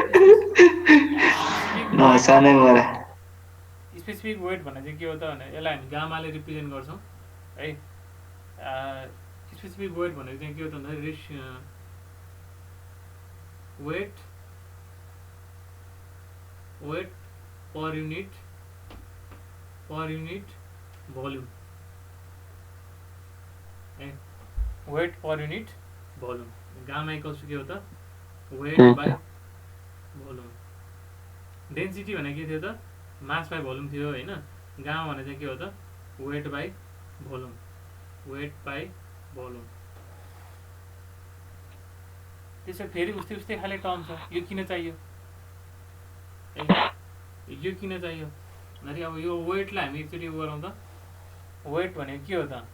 स्पेसिफिक वेट सानै मलाई स्पेसिफिक वेट भन्ने चाहिँ के हो त भने यसलाई हामी गामाले रिप्रेजेन्ट गर्छौँ है। स्पेसिफिक वेट भनेको चाहिँ के हो त भन्दाखेरि वेट पर युनिट भोल्युम है। Weight per unit volume gamma equals to के हो त वेट बाई भोल्युम। डेन्सिटी भनेको के थियो त मास बाई भोल्युम थियो होइन। गामा भने चाहिँ के हो त वेट बाई भोल्युम। त्यसो फेरि उस्तै खाले टर्म छ। यो किन चाहियो भन्दाखेरि अब यो वेटलाई हामी एकचोटि गरौँ त। वेट भनेको के हो त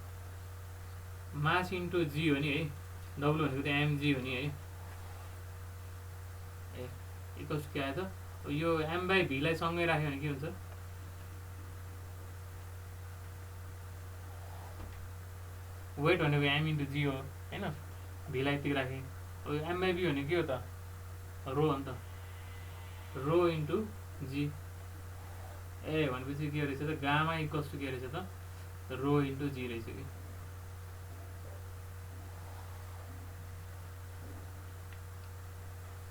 मास इन्टु जी हो नि है। डब्लु भनेको त एमजी हो नि है। इक्वल्स के आयो त यो एम बाई भीलाई सँगै राख्यो भने के हुन्छ वेट भनेको एम इन्टु जी हो होइन। भीलाई यतिकै राखेँ। अब एम बाई बी भनेको के हो त रो हो नि त। रो इन्टु जी ए भनेपछि के रहेछ त गामा इक्वल्स टु के रहेछ त रो इन्टु जी रहेछ कि।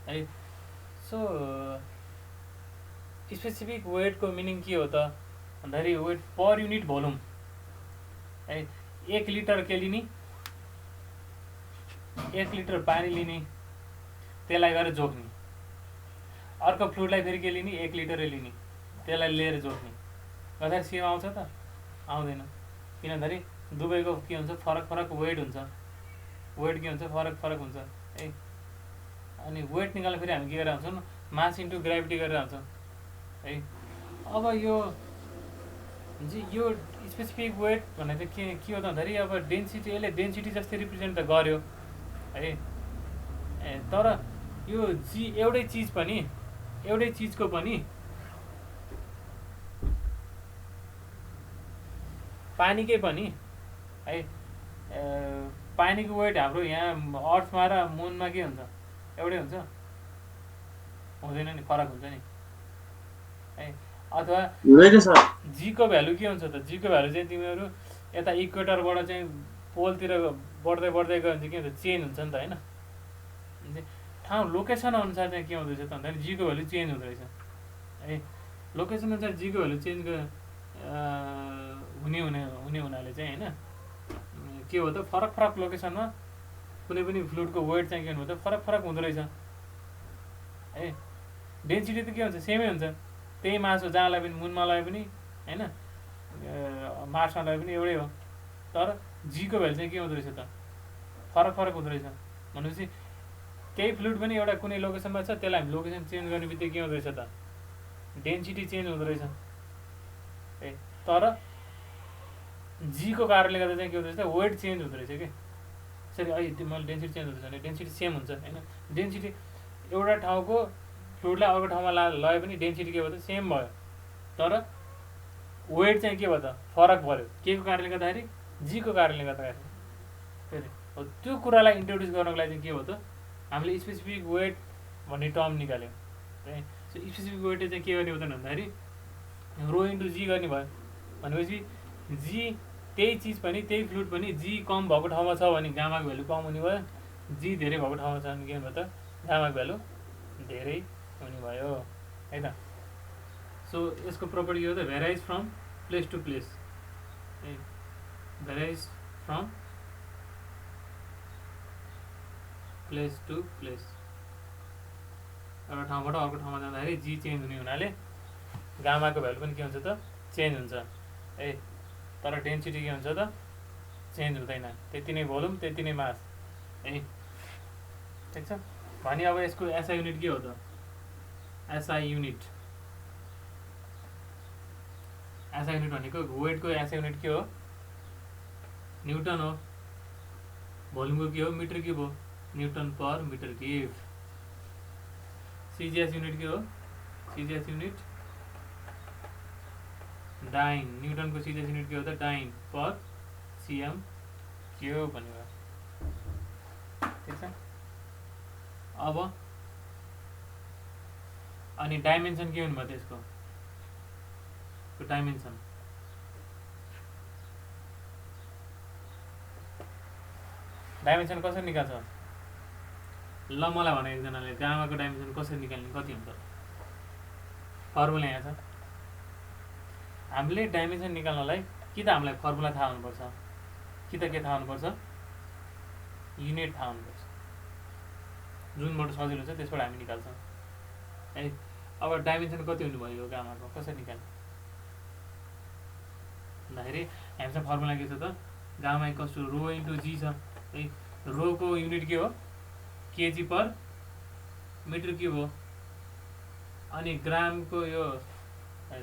है सो स्पेसिफिक वेटको मिनिङ के हो त भन्दाखेरि वेट पर युनिट भोल्युम है। 1 लिटर के लिने 1 लिटर पानी लिने त्यसलाई गएर जोख्ने। अर्को फ्लुइडलाई फेरि के लिने 1 लिटरै लिने त्यसलाई लिएर जोख्ने। गर्दाखेरि सेम आउँछ त आउँदैन। किन भन्दाखेरि दुवैको के हुन्छ फरक वेट हुन्छ। वेट के हुन्छ फरक हुन्छ है। अनि वेट निकाल्दा फेरि हामी के गरेर आउँछौँ मास इन्टु ग्राभिटी गरेर आउँछौँ है। अब यो स्पेसिफिक वेट भन्ने चाहिँ के हो त भन्दाखेरि अब डेन्सिटी यसले डेन्सिटी जस्तै रिप्रेजेन्ट त गर्यो है। तर यो एउटै चिजको पनि पानीकै पनि है। पानीको वेट हाम्रो यहाँ अर्थमा र मुनमा के हुन्छ एउटै हुन्छ हुँदैन नि फरक हुन्छ नि है। अथवा जीको भ्यालु के हुन्छ त जीको भ्यालु चाहिँ तिमीहरू यता इक्वेटरबाट चाहिँ पोलतिर बढ्दै गयो भने चाहिँ के हुन्छ चेन्ज हुन्छ नि त होइन। ठाउँ लोकेसन अनुसार चाहिँ के हुँदैछ त भन्दाखेरि जीको भ्यालु चेन्ज हुँदो रहेछ है। लोकेसन अनुसार जीको भ्यालु चेन्ज हुने हुनाले चाहिँ होइन के हो त फरक लोकेसनमा कुनै पनि फ्लुइडको वेट चाहिँ के हुनु त फरक हुँदो रहेछ है। डेन्सिटी त के हुन्छ सेमै हुन्छ। त्यही मास हो जहाँलाई पनि मुनमा लगे पनि होइन मार्समा लगे पनि एउटै हो। तर जीको भ्यालु चाहिँ के हुँदो रहेछ त फरक हुँदो रहेछ। भनेपछि त्यही फ्लुइड पनि एउटा कुनै लोकेसनमा छ त्यसलाई हामी लोकेसन चेन्ज गर्ने बित्तिकै के हुँदो रहेछ त डेन्सिटी चेन्ज हुँदो रहेछ है। तर जीको कारणले गर्दा चाहिँ के हुँदो रहेछ वेट चेन्ज हुँदो रहेछ कि। सरी अहिले मैले डेन्सिटी चेन्ज हुँदैछ भने डेन्सिटी सेम हुन्छ होइन। डेन्सिटी एउटा ठाउँको फ्लुइडलाई अर्को ठाउँमा लगे पनि डेन्सिटी के भयो त सेम भयो। तर वेट चाहिँ के भयो त फरक पऱ्यो। के को कारणले गर्दाखेरि जीको कारणले गर्दाखेरि। फेरि हो त्यो कुरालाई इन्ट्रोड्युस गर्नको लागि चाहिँ के हो त हामीले स्पेसिफिक वेट भन्ने टर्म निकाल्यौँ है। सो स्पेसिफिक वेटले चाहिँ के गर्ने हो त भन्दाखेरि रो इन्टु जी गर्ने भयो। भनेपछि जी त्यही चिज पनि त्यही फ्लुइड पनि जी कम भएको ठाउँमा छ भने गामाको भ्यालु कम हुने भयो। जी धेरै भएको ठाउँमा छ भने के हुने भयो त गामाको भ्यालु धेरै हुने भयो है त। सो यसको प्रपर्टी के हो त varies from place to place है। Varies from place to place एउटा ठाउँबाट अर्को ठाउँमा जाँदाखेरि जी चेन्ज हुने हुनाले गामाको भ्यालु पनि के हुन्छ त चेन्ज हुन्छ ए तर डेन्सिटी के हुन्छ त चेन्ज हुँदैन त्यति नै भोल्युम त्यति नै मास है ठिक छ भने अब यसको एसआई युनिट के हो त एसआई युनिट भनेको वेटको एसआई युनिट के हो न्युटन हो भोल्युमको के हो मिटर क्युब हो newton per metre cube CGS unit के हो सिजिएस युनिट डाइन न्युटनको सिजिएस युनिट के हो त डाइन पर सिएम क्युब भनेर ठिक छ अब अनि डाइमेन्सन के हुनु भयो त्यसको डाइमेन्सन कसरी निकाल्छ ल मलाई भने एकजनाले गामाको डाइमेन्सन कसरी निकाल्ने कति हुन्छ फर्मुला यहाँ छ हामीले डाइमेन्सन निकाल्नलाई कि त हामीलाई फर्मुला थाहा हुनुपर्छ कि त के थाहा हुनुपर्छ युनिट थाहा हुनुपर्छ जुनबाट सजिलो छ त्यसबाट हामी निकाल्छौँ है अब डाइमेन्सन कति हुनुभयो यो गामाको कसरी निकाल्ने भन्दाखेरि हामीसँग फर्मुला के छ त gamma equals to rho into G छ है रोको युनिट के हो केजी पर मिटर क्युब हो अनि ग्रामको यो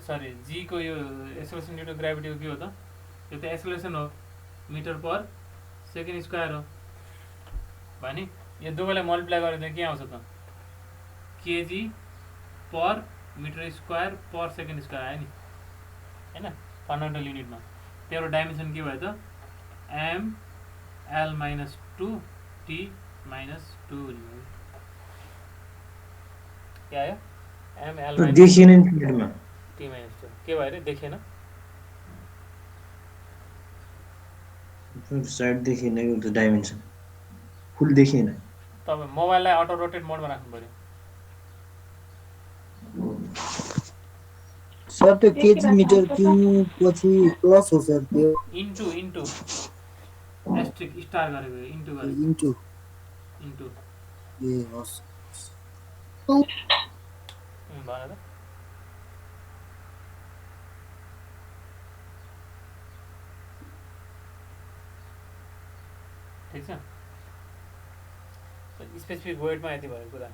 सरी जी को यो एक्सेलरेसन ड्यु टु ग्राभिटीको के हो त यो त एक्सेलरेसन हो मिटर पर सेकेन्ड स्क्वायर हो भने यो दुवैलाई मल्टिप्लाई गरेर के आउँछ त kg per metre square per second square आयो नि हैन फन्डामेन्टल युनिटमा त्यही डाइमेन्सन के भयो त M L minus 2 T minus 2 के आयो एम एल देखिएन नि स्लाइडमा टी माइनस 2 के भयो अरे देखेन साइड देखिएन एउटा डाइमेन्सन फुल देखिएन तपाईँ मोबाइललाई अटो रोटेट मोडमा राख्नु पर्यो सर त्यो केजी मिटर क्युब पछि प्लस हो सर त्यो इन्टु एस्ट्रिक स्टार गरेको इन्टु गरेको इन्टु ए हस् भन त ठिक छ स्पेसिफिक वेटमा यति भयो कुरा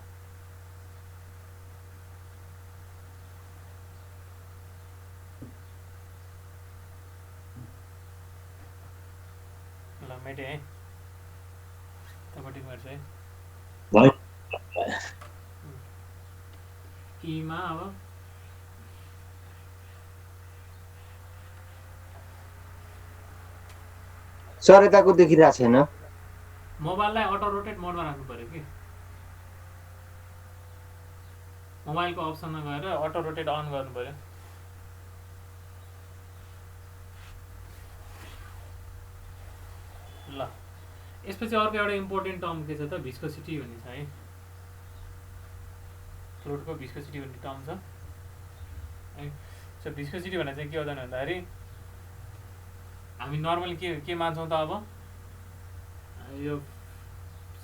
ल मेटे है तपाईँको मेट्छ है भयो ईमा अब सर यताको देखिरहेको छैन मोबाइललाई अटो रोटेट मोडमा राख्नु पर्यो कि मोबाइलको अप्सनमा गएर अटो रोटेट अन गर्नु पर्यो ल यसपछि अर्को एउटा इम्पोर्टेन्ट टर्म के छ त भिस्कोसिटी भन्ने छ है फ्लुइडको भिस्कोसिटी भन्ने टर्म छ है सो भिस्कोसिटी भन्ने चाहिँ के हुँदैन भन्दाखेरि हामी नर्मली के मान्छौँ त अब यो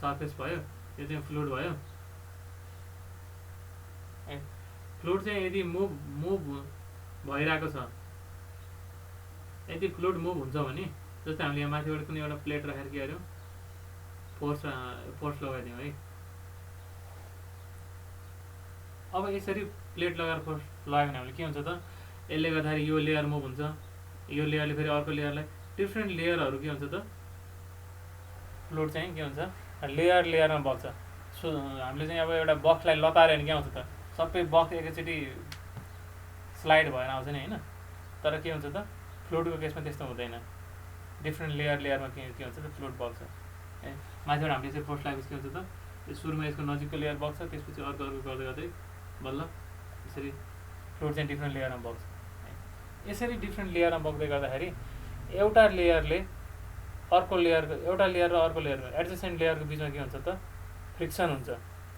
सर्फेस भयो यो चाहिँ फ्लुइड भयो फ्लुइड चाहिँ यदि मुभ भइरहेको छ यदि फ्लुइड मुभ हुन्छ भने जस्तै हामीले यहाँ माथिबाट कुनै एउटा प्लेट राखेर के गर्यौँ फोर्स लगाइदियौँ है अब यसरी प्लेट लगाएर फोर्स लगायो भने हामीले के हुन्छ त यसले गर्दाखेरि यो लेयर मुभ हुन्छ यो लेयरले फेरि अर्को लेयरलाई डिफ्रेन्ट लेयरहरू के हुन्छ त फ्लुइड चाहिँ के हुन्छ लेयरमा बग्छ सो हामीले चाहिँ अब एउटा बक्सलाई लतार्यो भने के आउँछ त सबै बक्स एकैचोटि स्लाइड भएर आउँछ नि होइन तर के हुन्छ त फ्लुइडको केसमा त्यस्तो हुँदैन डिफ्रेन्ट लेयरमा के हुन्छ त फ्लुइड बग्छ है माथिबाट हामीले यसरी फोर्स लगाएपछि के हुन्छ त यो सुरुमा यसको नजिकको लेयर बग्छ त्यसपछि अर्को गर्दै गर्दै बल्ल यसरी फ्लुइड चाहिँ डिफ्रेन्ट लेयरमा बग्छ यसरी डिफ्रेन्ट लेयरमा बग्दै गर्दाखेरि एउटा लेयर र अर्को लेयरको एडजस्टेन्ट लेयरको बिचमा के हुन्छ त फ्रिक्सन हुन्छ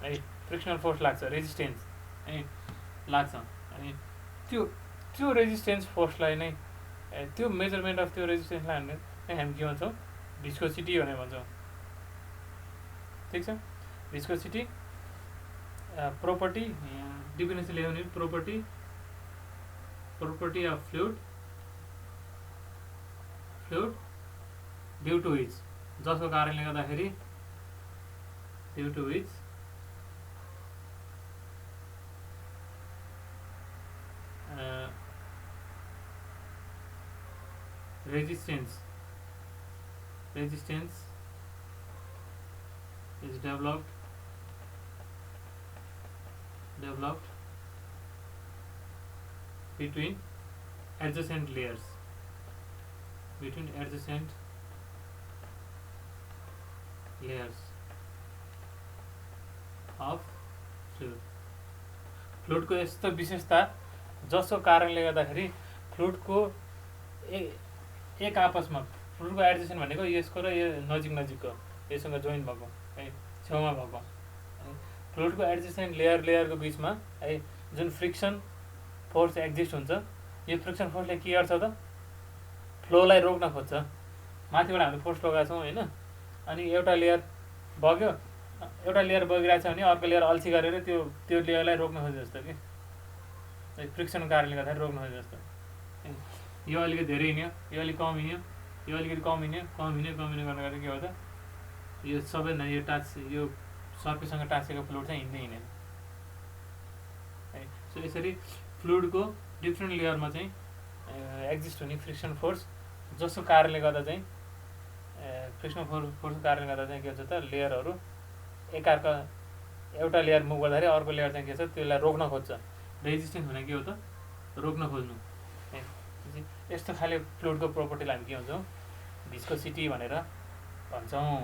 है फ्रिक्सनल फोर्स लाग्छ रेजिस्टेन्स है लाग्छ अनि त्यो रेजिस्टेन्स फोर्सलाई नै त्यो मेजरमेन्ट अफ त्यो रेजिस्टेन्सलाई हामी के भन्छौँ भिस्कोसिटी भनेर भन्छौँ ठिक छ भिस्कोसिटी प्रोपर्टी डिफिनेसन ल्याउने property property of fluid due to which जसको कारणले गर्दाखेरि due to which resistance is developed between adjacent layers of fluid फ्लुइडको यस्तो विशेषता जसको कारणले गर्दाखेरि फ्लुइडको एक आपसमा फ्लुइडको एडजसेन्ट भनेको यसको र यो नजिकको यससँग जोइन भएको है छेउमा भएको फ्लुइडको एडजसेन्ट लेयरको बिचमा है जुन फ्रिक्सन फोर्स एक्जिस्ट हुन्छ यो फ्रिक्सन फोर्सले के गर्छ त फ्लोलाई रोक्न खोज्छ माथिबाट हामीले फोर्स लगाएको छौँ होइन अनि एउटा लेयर बग्यो एउटा लेयर बगिरहेको छ भने अर्को लेयर अल्छी गरेर त्यो लेयरलाई रोक्न खोज्छ जस्तो कि फ्रिक्सनको कारणले गर्दाखेरि रोक्न खोज्छ जस्तो यो अलिकति धेरै हिँड्यो यो अलिक कम हिँड्यो यो अलिकति कम हिँड्यो गर्दा के हो त यो सबैभन्दा यो सर्फेससँग टाँसेको फ्लुइड चाहिँ हिँड्दैन है सो यसरी फ्लुइडको डिफ्रेन्ट लेयरमा चाहिँ एक्जिस्ट हुने फ्रिक्सन फोर्स जसको कारणले गर्दा चाहिँ फ्रिक्सन फोर्सको कारणले गर्दा चाहिँ के हुन्छ त लेयरहरू एकअर्का एउटा लेयर मुभ गर्दाखेरि अर्को लेयर चाहिँ के छ त्यसलाई रोक्न खोज्छ रेजिस्टेन्स भने के हो त रोक्न खोज्नु है यस्तो खाले फ्लुइडको प्रोपर्टीलाई हामी के भन्छौँ भिस्कोसिटी भनेर भन्छौँ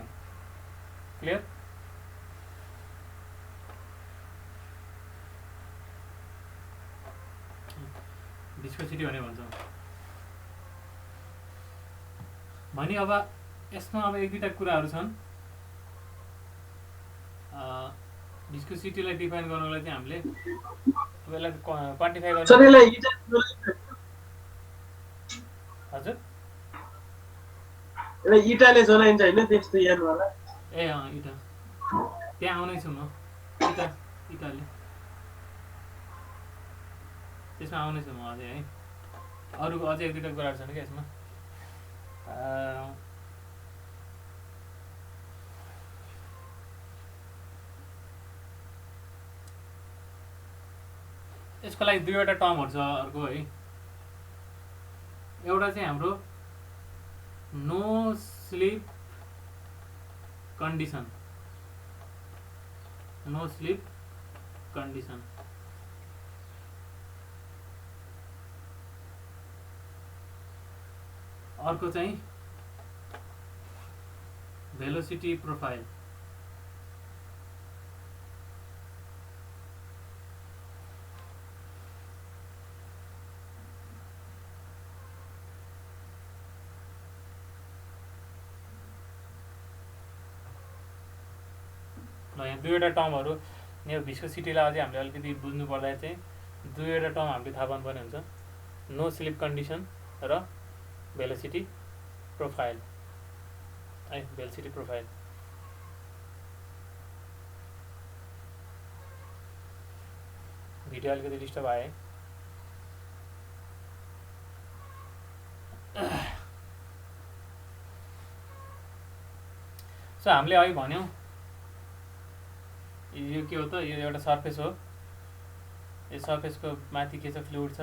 क्लियर भिस्कोसिटी भनेर भन्छौँ भने अब यसमा अब एक दुईवटा कुराहरू छन् भिस्कोसिटीलाई डिफाइन गर्नको लागि चाहिँ हामीले यसलाई क्वान्टिफाई गर्नु हजुर एउटा इटाले जनाइन्छ होइन त्यस्तो यानवाला ए इटा त्यहाँ आउनेछु म इटाले त्यसमा आउनेछु म अझै है अरू अझै एक दुईवटा कुराहरू छन् क्या यसमा यसको लागि दुईवटा टर्महरू छ अर्को है एउटा चाहिँ हाम्रो नो स्लिप कन्डिसन अर्को चाहिँ भेलोसिटी प्रोफाइल यहाँ दुईवटा टर्महरू यो भिस्कोसिटीलाई अझै हामीले अलिकति बुझ्नु पर्दा चाहिँ दुईवटा टर्म हामीले थाहा पाउनुपर्ने हुन्छ नो स्लिप कन्डिसन र भेलोसिटी प्रोफाइल है भेलोसिटी प्रोफाइल भिडियो अलिकति डिस्टर्ब आयो सो हामीले अघि भन्यौँ यो के हो त यो एउटा सर्फेस हो यो सर्फेसको माथि के छ फ्लुइड छ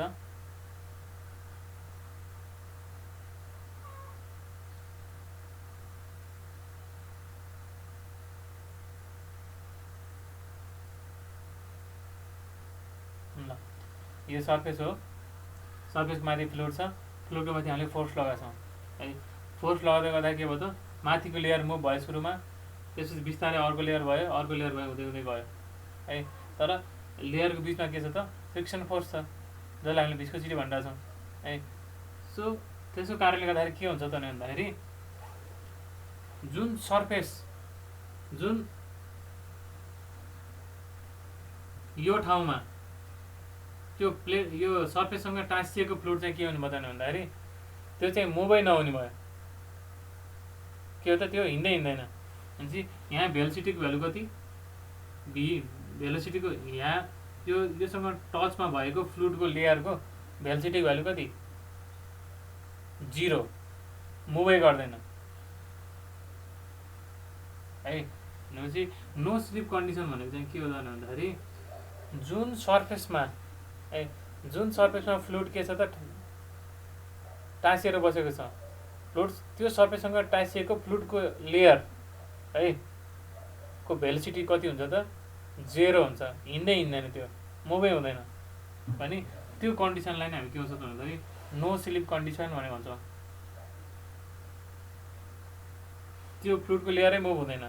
ल यो सर्फेस हो सर्फेसको माथि फ्लुइड छ फ्लुइडको माथि हामीले फोर्स लगाएको छौँ है फोर्स लगाउँदै गर्दा के भयो त माथिको लेयर मुभ भयो सुरुमा त्यसपछि बिस्तारै अर्को लेयर भयो हुँदै हुँदै गयो है तर लेयरको बिचमा के छ त फ्रिक्सन फोर्स छ जसलाई हामीले भिस्कोसिटी भनिरहेको छौँ है सो त्यसको कारणले गर्दाखेरि के हुन्छ त भन्दाखेरि जुन सर्फेस जुन यो ठाउँमा त्यो यो सर्फेससँग टाँसिएको फ्लुइड चाहिँ के हुनु बताउने भन्दाखेरि त्यो चाहिँ मुभै नहुने भयो के हो त त्यो हिँड्दैन भनेपछि यहाँ भेलोसिटीको भ्यालु कति भेलोसिटीको यहाँ योसँग टचमा भएको फ्लुइडको लेयरको भेलोसिटीको भ्यालु कति 0 मुभै गर्दैन है। भनेपछि नो स्लिप कन्डिसन भनेको चाहिँ के हो भन्दाखेरि जुन सर्फेसमा है जुन सर्फेसमा फ्लुइड के छ त टाँसिएर बसेको छ फ्लुइड त्यो सर्फेससँग टाँसिएको फ्लुइडको लेयर है को भेलोसिटी कति हुन्छ त 0 हुन्छ हिँड्दैन त्यो मुभै हुँदैन भने त्यो कन्डिसनलाई नै हामी के भन्छ भन्दाखेरि नो स्लिप कन्डिसन भनेर भन्छौँ। त्यो फ्लुइडको लेयरै मुभ हुँदैन।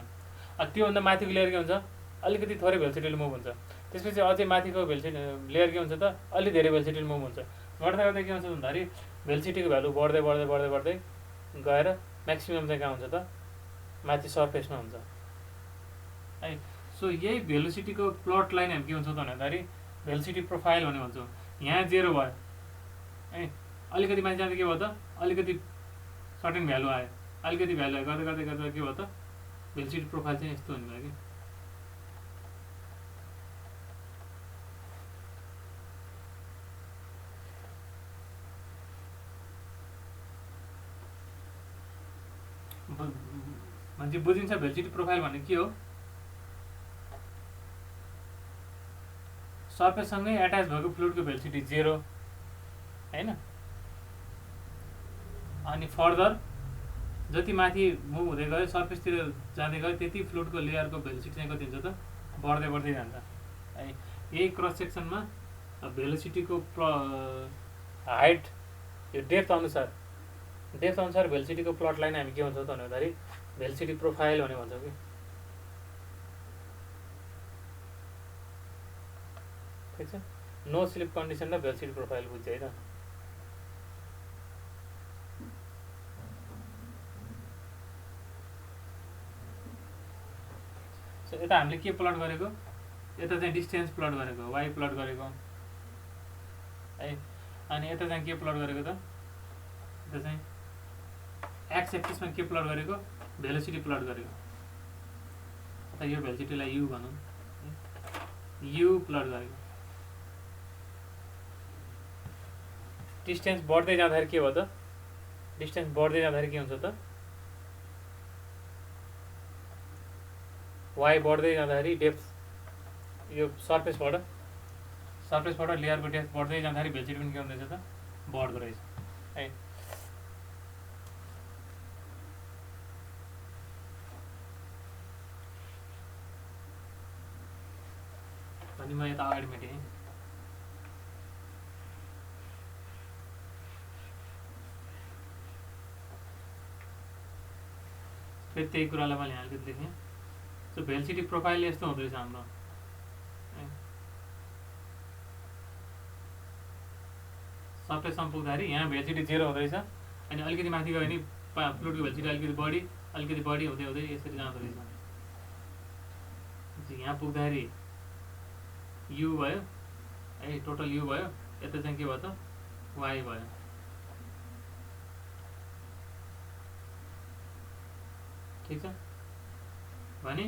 त्योभन्दा माथिको लेयर के हुन्छ अलिकति थोरै भेलोसिटीले मुभ हुन्छ त्यसपछि अझै माथिको भेलोसिटी लेयर के हुन्छ त अलि धेरै भेलोसिटीले मुभ हुन्छ गर्दा गर्दै के हुन्छ भन्दाखेरि भेलोसिटीको भ्यालु बढ्दै बढ्दै बढ्दै बढ्दै गएर म्याक्सिमम चाहिँ कहाँ हुन्छ त माथि सर्फेसमा हुन्छ है। सो यही भेलोसिटीको प्लटलाई हामी के भन्छौँ त भन्दाखेरि भेलोसिटी प्रोफाइल भनेर भन्छौँ। यहाँ 0 भयो है अलिकति माथि जाँदा के भयो त अलिकति सर्टेन भ्यालु आयो अलिकति भ्यालु आयो गर्दै गर्दै गर्दै के भयो त भेलोसिटी प्रोफाइल चाहिँ यस्तो हुने भयो कि मान्छे बुझिन्छ भेलोसिटी प्रोफाइल भनेको के हो सर्फेससँगै एट्याच भएको फ्लुइडको भेलोसिटी 0 हैन अनि फर्दर जति माथि मुभ हुँदै गयो सर्फेसतिर जाँदै गयो त्यति फ्लुइडको लेयरको भेलोसिटी चाहिँ कति हुन्छ त बढ्दै बढ्दै जान्छ है। यही क्रस सेक्सनमा भेलोसिटीको हाइट यो डेप्थ अनुसार भेलोसिटीको प्लटलाई नै हामी के भन्छौँ त भन्दाखेरि भेलोसिटी प्रोफाइल भनेर भन्छौँ कि ठिक छ। नो स्लिप कन्डिसन र भेलोसिटी प्रोफाइल बुझ्यो है त। सो यता हामीले के प्लट गरेको यता चाहिँ डिस्टेन्स प्लट गरेको वाइ प्लट गरेको है अनि यता चाहिँ के प्लट गरेको त यता चाहिँ एक्स एक्सिसमा के प्लट गरेको भेलोसिटी प्लट गरेको अथवा यो भेलोसिटीलाई यु भनौँ यु प्लट गरेको डिस्टेन्स बढ्दै जाँदाखेरि के भयो त डिस्टेन्स बढ्दै जाँदाखेरि के हुन्छ त वाइ बढ्दै जाँदाखेरि डेप्थ यो सर्फेसबाट लेयरको डेप्थ बढ्दै जाँदाखेरि भेलोसिटी पनि के हुँदैछ त बढ्दो रहेछ है। अनि म यता अगाडि मेटेँ फेरि त्यही कुरालाई मैले यहाँ अलिकति लेखेँ। सो भेलोसिटी प्रोफाइल यस्तो हुँदो रहेछ हाम्रो सर्फेससम्म पुग्दाखेरि यहाँ भेलोसिटी 0 हुँदो रहेछ अनि अलिकति माथि गयो भने फ्लुइडको भेलोसिटी अलिकति बढी हुँदै हुँदै यसरी जाँदो रहेछ। यहाँ पुग्दाखेरि यु भयो है टोटल यु भयो यता चाहिँ के भयो त वाइ भयो ठिक छ भने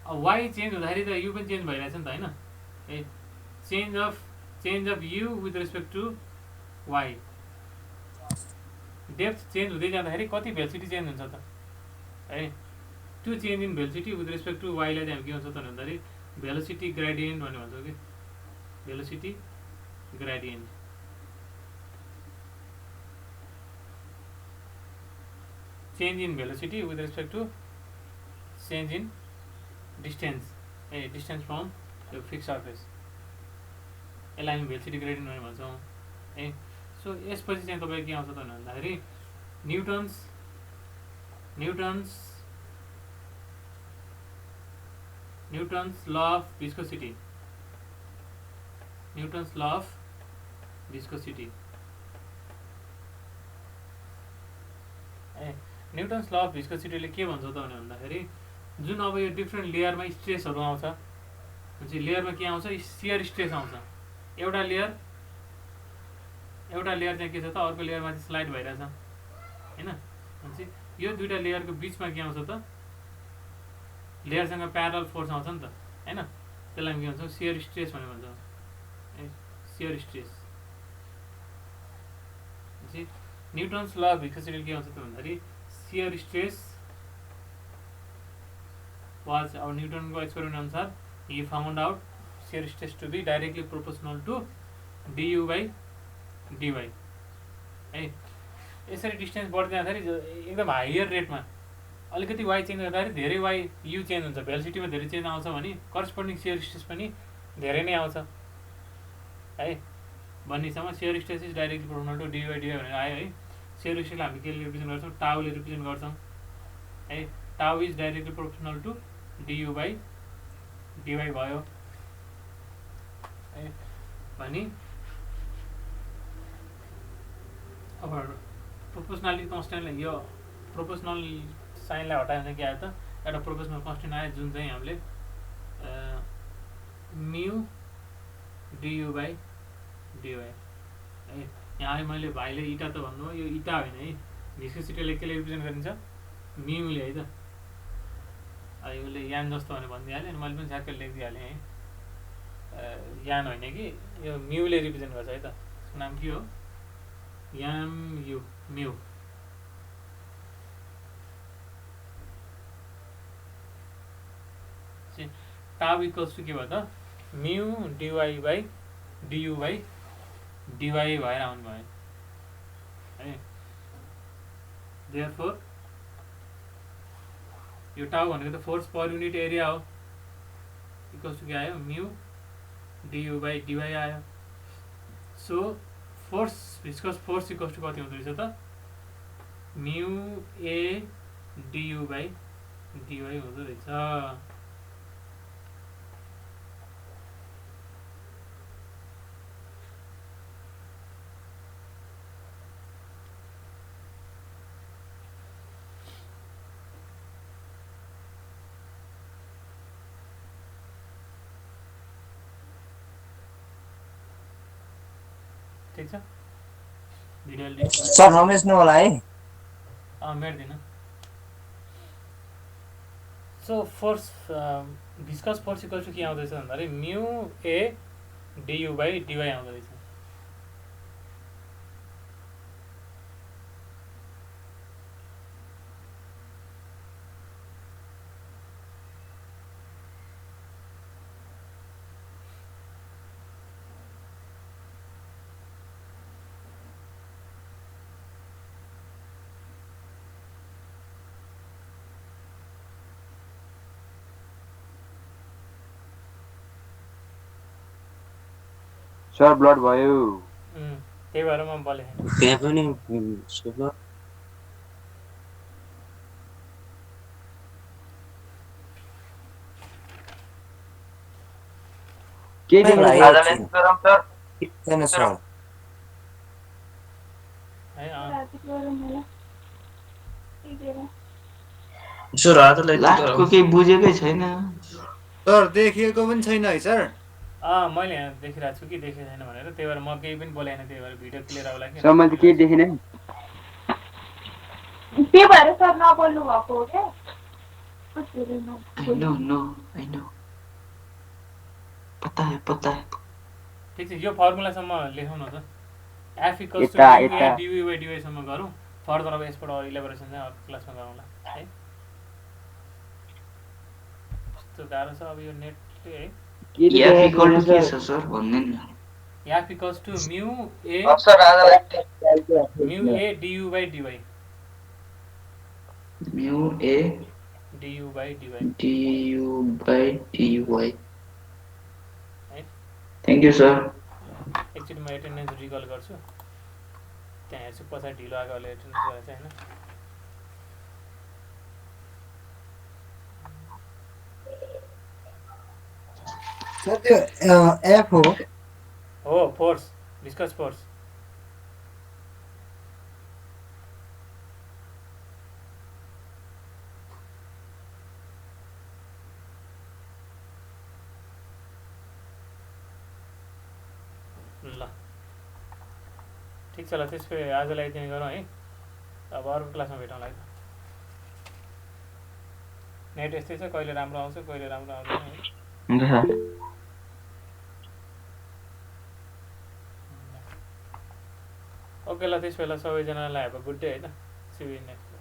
अब वाइ चेन्ज हुँदाखेरि त यु पनि चेन्ज भइरहेछ नि त होइन ए change of U with respect to Y depth change हुँदै जाँदाखेरि कति भेलोसिटी चेन्ज हुन्छ त है त्यो change in velocity with respect to वाइलाई चाहिँ हामी के भन्छौँ त भन्दाखेरि भेलोसिटी ग्रेडियन्ट भनेर भन्छौँ कि velocity gradient change in velocity with respect to change in distance distance from यो फिक्स सर्फेस यसलाई हामी भेलोसिटी ग्रेडियन्ट भनेर भन्छौँ है। सो यसपछि चाहिँ तपाईँको के आउँछ त भन्दाखेरि Newton's law of viscosity Newton's law of viscosity Newton's law of भिस्कोसिटीले के भन्छ त भन्दाखेरि जुन अब यो डिफ्रेन्ट लेयरमा स्ट्रेसहरू आउँछ भनेपछि लेयरमा के आउँछ सियर स्ट्रेस आउँछ एउटा लेयर चाहिँ के छ त अर्को लेयरमाथि स्लाइड भइरहेछ होइन भनेपछि यो दुईवटा लेयरको बिचमा के आउँछ त लेयरसँग प्यारल फोर्स आउँछ नि त होइन त्यसलाई हामी के भन्छौँ सियर स्ट्रेस भनेर भन्छौँ share stress Newton's law of viscosity के हुन्छ त भन्दाखेरि शियर स्ट्रेस वाज अब न्युटनको एक्सपेरिमेन्ट अनुसार he found out shear stress to be directly proportional to du by dy है। यसरी डिस्टेन्स बढ्दै जाँदाखेरि एकदम हायर रेटमा अलिकति वाइ चेन्ज गर्दाखेरि धेरै वाइ यु चेन्ज हुन्छ, भेलोसिटीमा धेरै चेन्ज आउँछ भने करस्पोन्डिङ शियर स्ट्रेस पनि धेरै नै आउँछ है भन्नेसम्म shear stress is directly proportional to dy by dy भनेर आयो है। शियर स्ट्रेसलाई हामी केले रिप्रेजेन्ट गर्छौँ, टाउले रिप्रेजेन्ट गर्छौँ है। Tau is directly proportional to du by dy भयो है। भने अब प्रोपोर्सनालिटी कन्स्टेन्टलाई यो प्रोपोर्सनल साइनलाई हटायो भने के आयो त एउटा प्रोपोर्सनल कन्स्टेन्ट आयो जुन चाहिँ हामीले म्यु du by dy है। यहाँ मैले भाइले इटा त भन्नु यो इटा होइन है, भिस्कोसिटीले केले रिप्रेजेन्ट गरिन्छ म्युले है त। उसले यान जस्तो भनेर भनिदिइहालेँ अनि मैले पनि झ्याक्कै लेखिदिइहालेँ है। यान होइन कि यो म्युले रिप्रेजेन्ट गर्छ है त। यसको नाम के हो? याम यु म्यु। टाउ इक्वल्स टु के भयो त म्यु dy by du by dy भएर आउनु भयो है। देयरफोर यो टाउ भनेको त फोर्स पर युनिट एरिया हो, इक्वल्स टु के आयो म्यु du by dy आयो। So force viscous force equals to कति हुँदो रहेछ त म्यु ए du by dy हुँदो रहेछ। ठिक छ भिडियो सर नमेच्नु होला है। मेट्दिनँ। So force viscous force equal to के आउँदैछ भन्दाखेरि म्यु ए du by dy आउँदो रहेछ। सर ब्लड भयो। त्यही भएर म बोले त्यहाँ पनि के तिमीलाई आजले गरम सर छैन सर है। यसो रातलाई लास्टको केही बुझेकै छैन सर देखिएको पनि छैन है सर। मैले यहाँ देखिरहेको छु कि देखेको छैन भनेर, त्यही भएर म केही पनि बोलाएन, त्यही भएर भिडियो क्लियर आउला कि सर मैले केही देखिनँ। त्यही भएर सर नबोल्नु भएको हो क्या। I know पता है ठिक छ यो फर्मुलासम्म लेखौँ न त। F equals to dy by dy सम्म गरौँ, फर्दर अब यसबाट अरू इलेबोरेसन चाहिँ अर्को क्लासमा गरौँला है। कस्तो गाह्रो छ अब यो नेटले है। F equal to के छ सर भन्दैन न। एफ इक्वल्स टु म्यु ए du by dy म्यु ए du by dy है। Thank you sir. एकचोटि म एटेन्डेन्स रिकल गर्छु, त्यहाँ हेर्छु पछाडि ढिलो आएकोले एटेन्डेन्स गरेको छ होइन। सर त्यो एफ हो फोर्स भिस्कस फोर्स। ल ठिक छ ल त्यसपछि आजलाई यति नै गरौँ है। अब अर्को क्लासमा भेटौँला है। नेट यस्तै छ, कहिले राम्रो आउँछ कहिले राम्रो आउँदैन है। ओके ल त्यसो बेला सबैजनालाई हेभ अ गुड डे होइन सी यू नेक्स्ट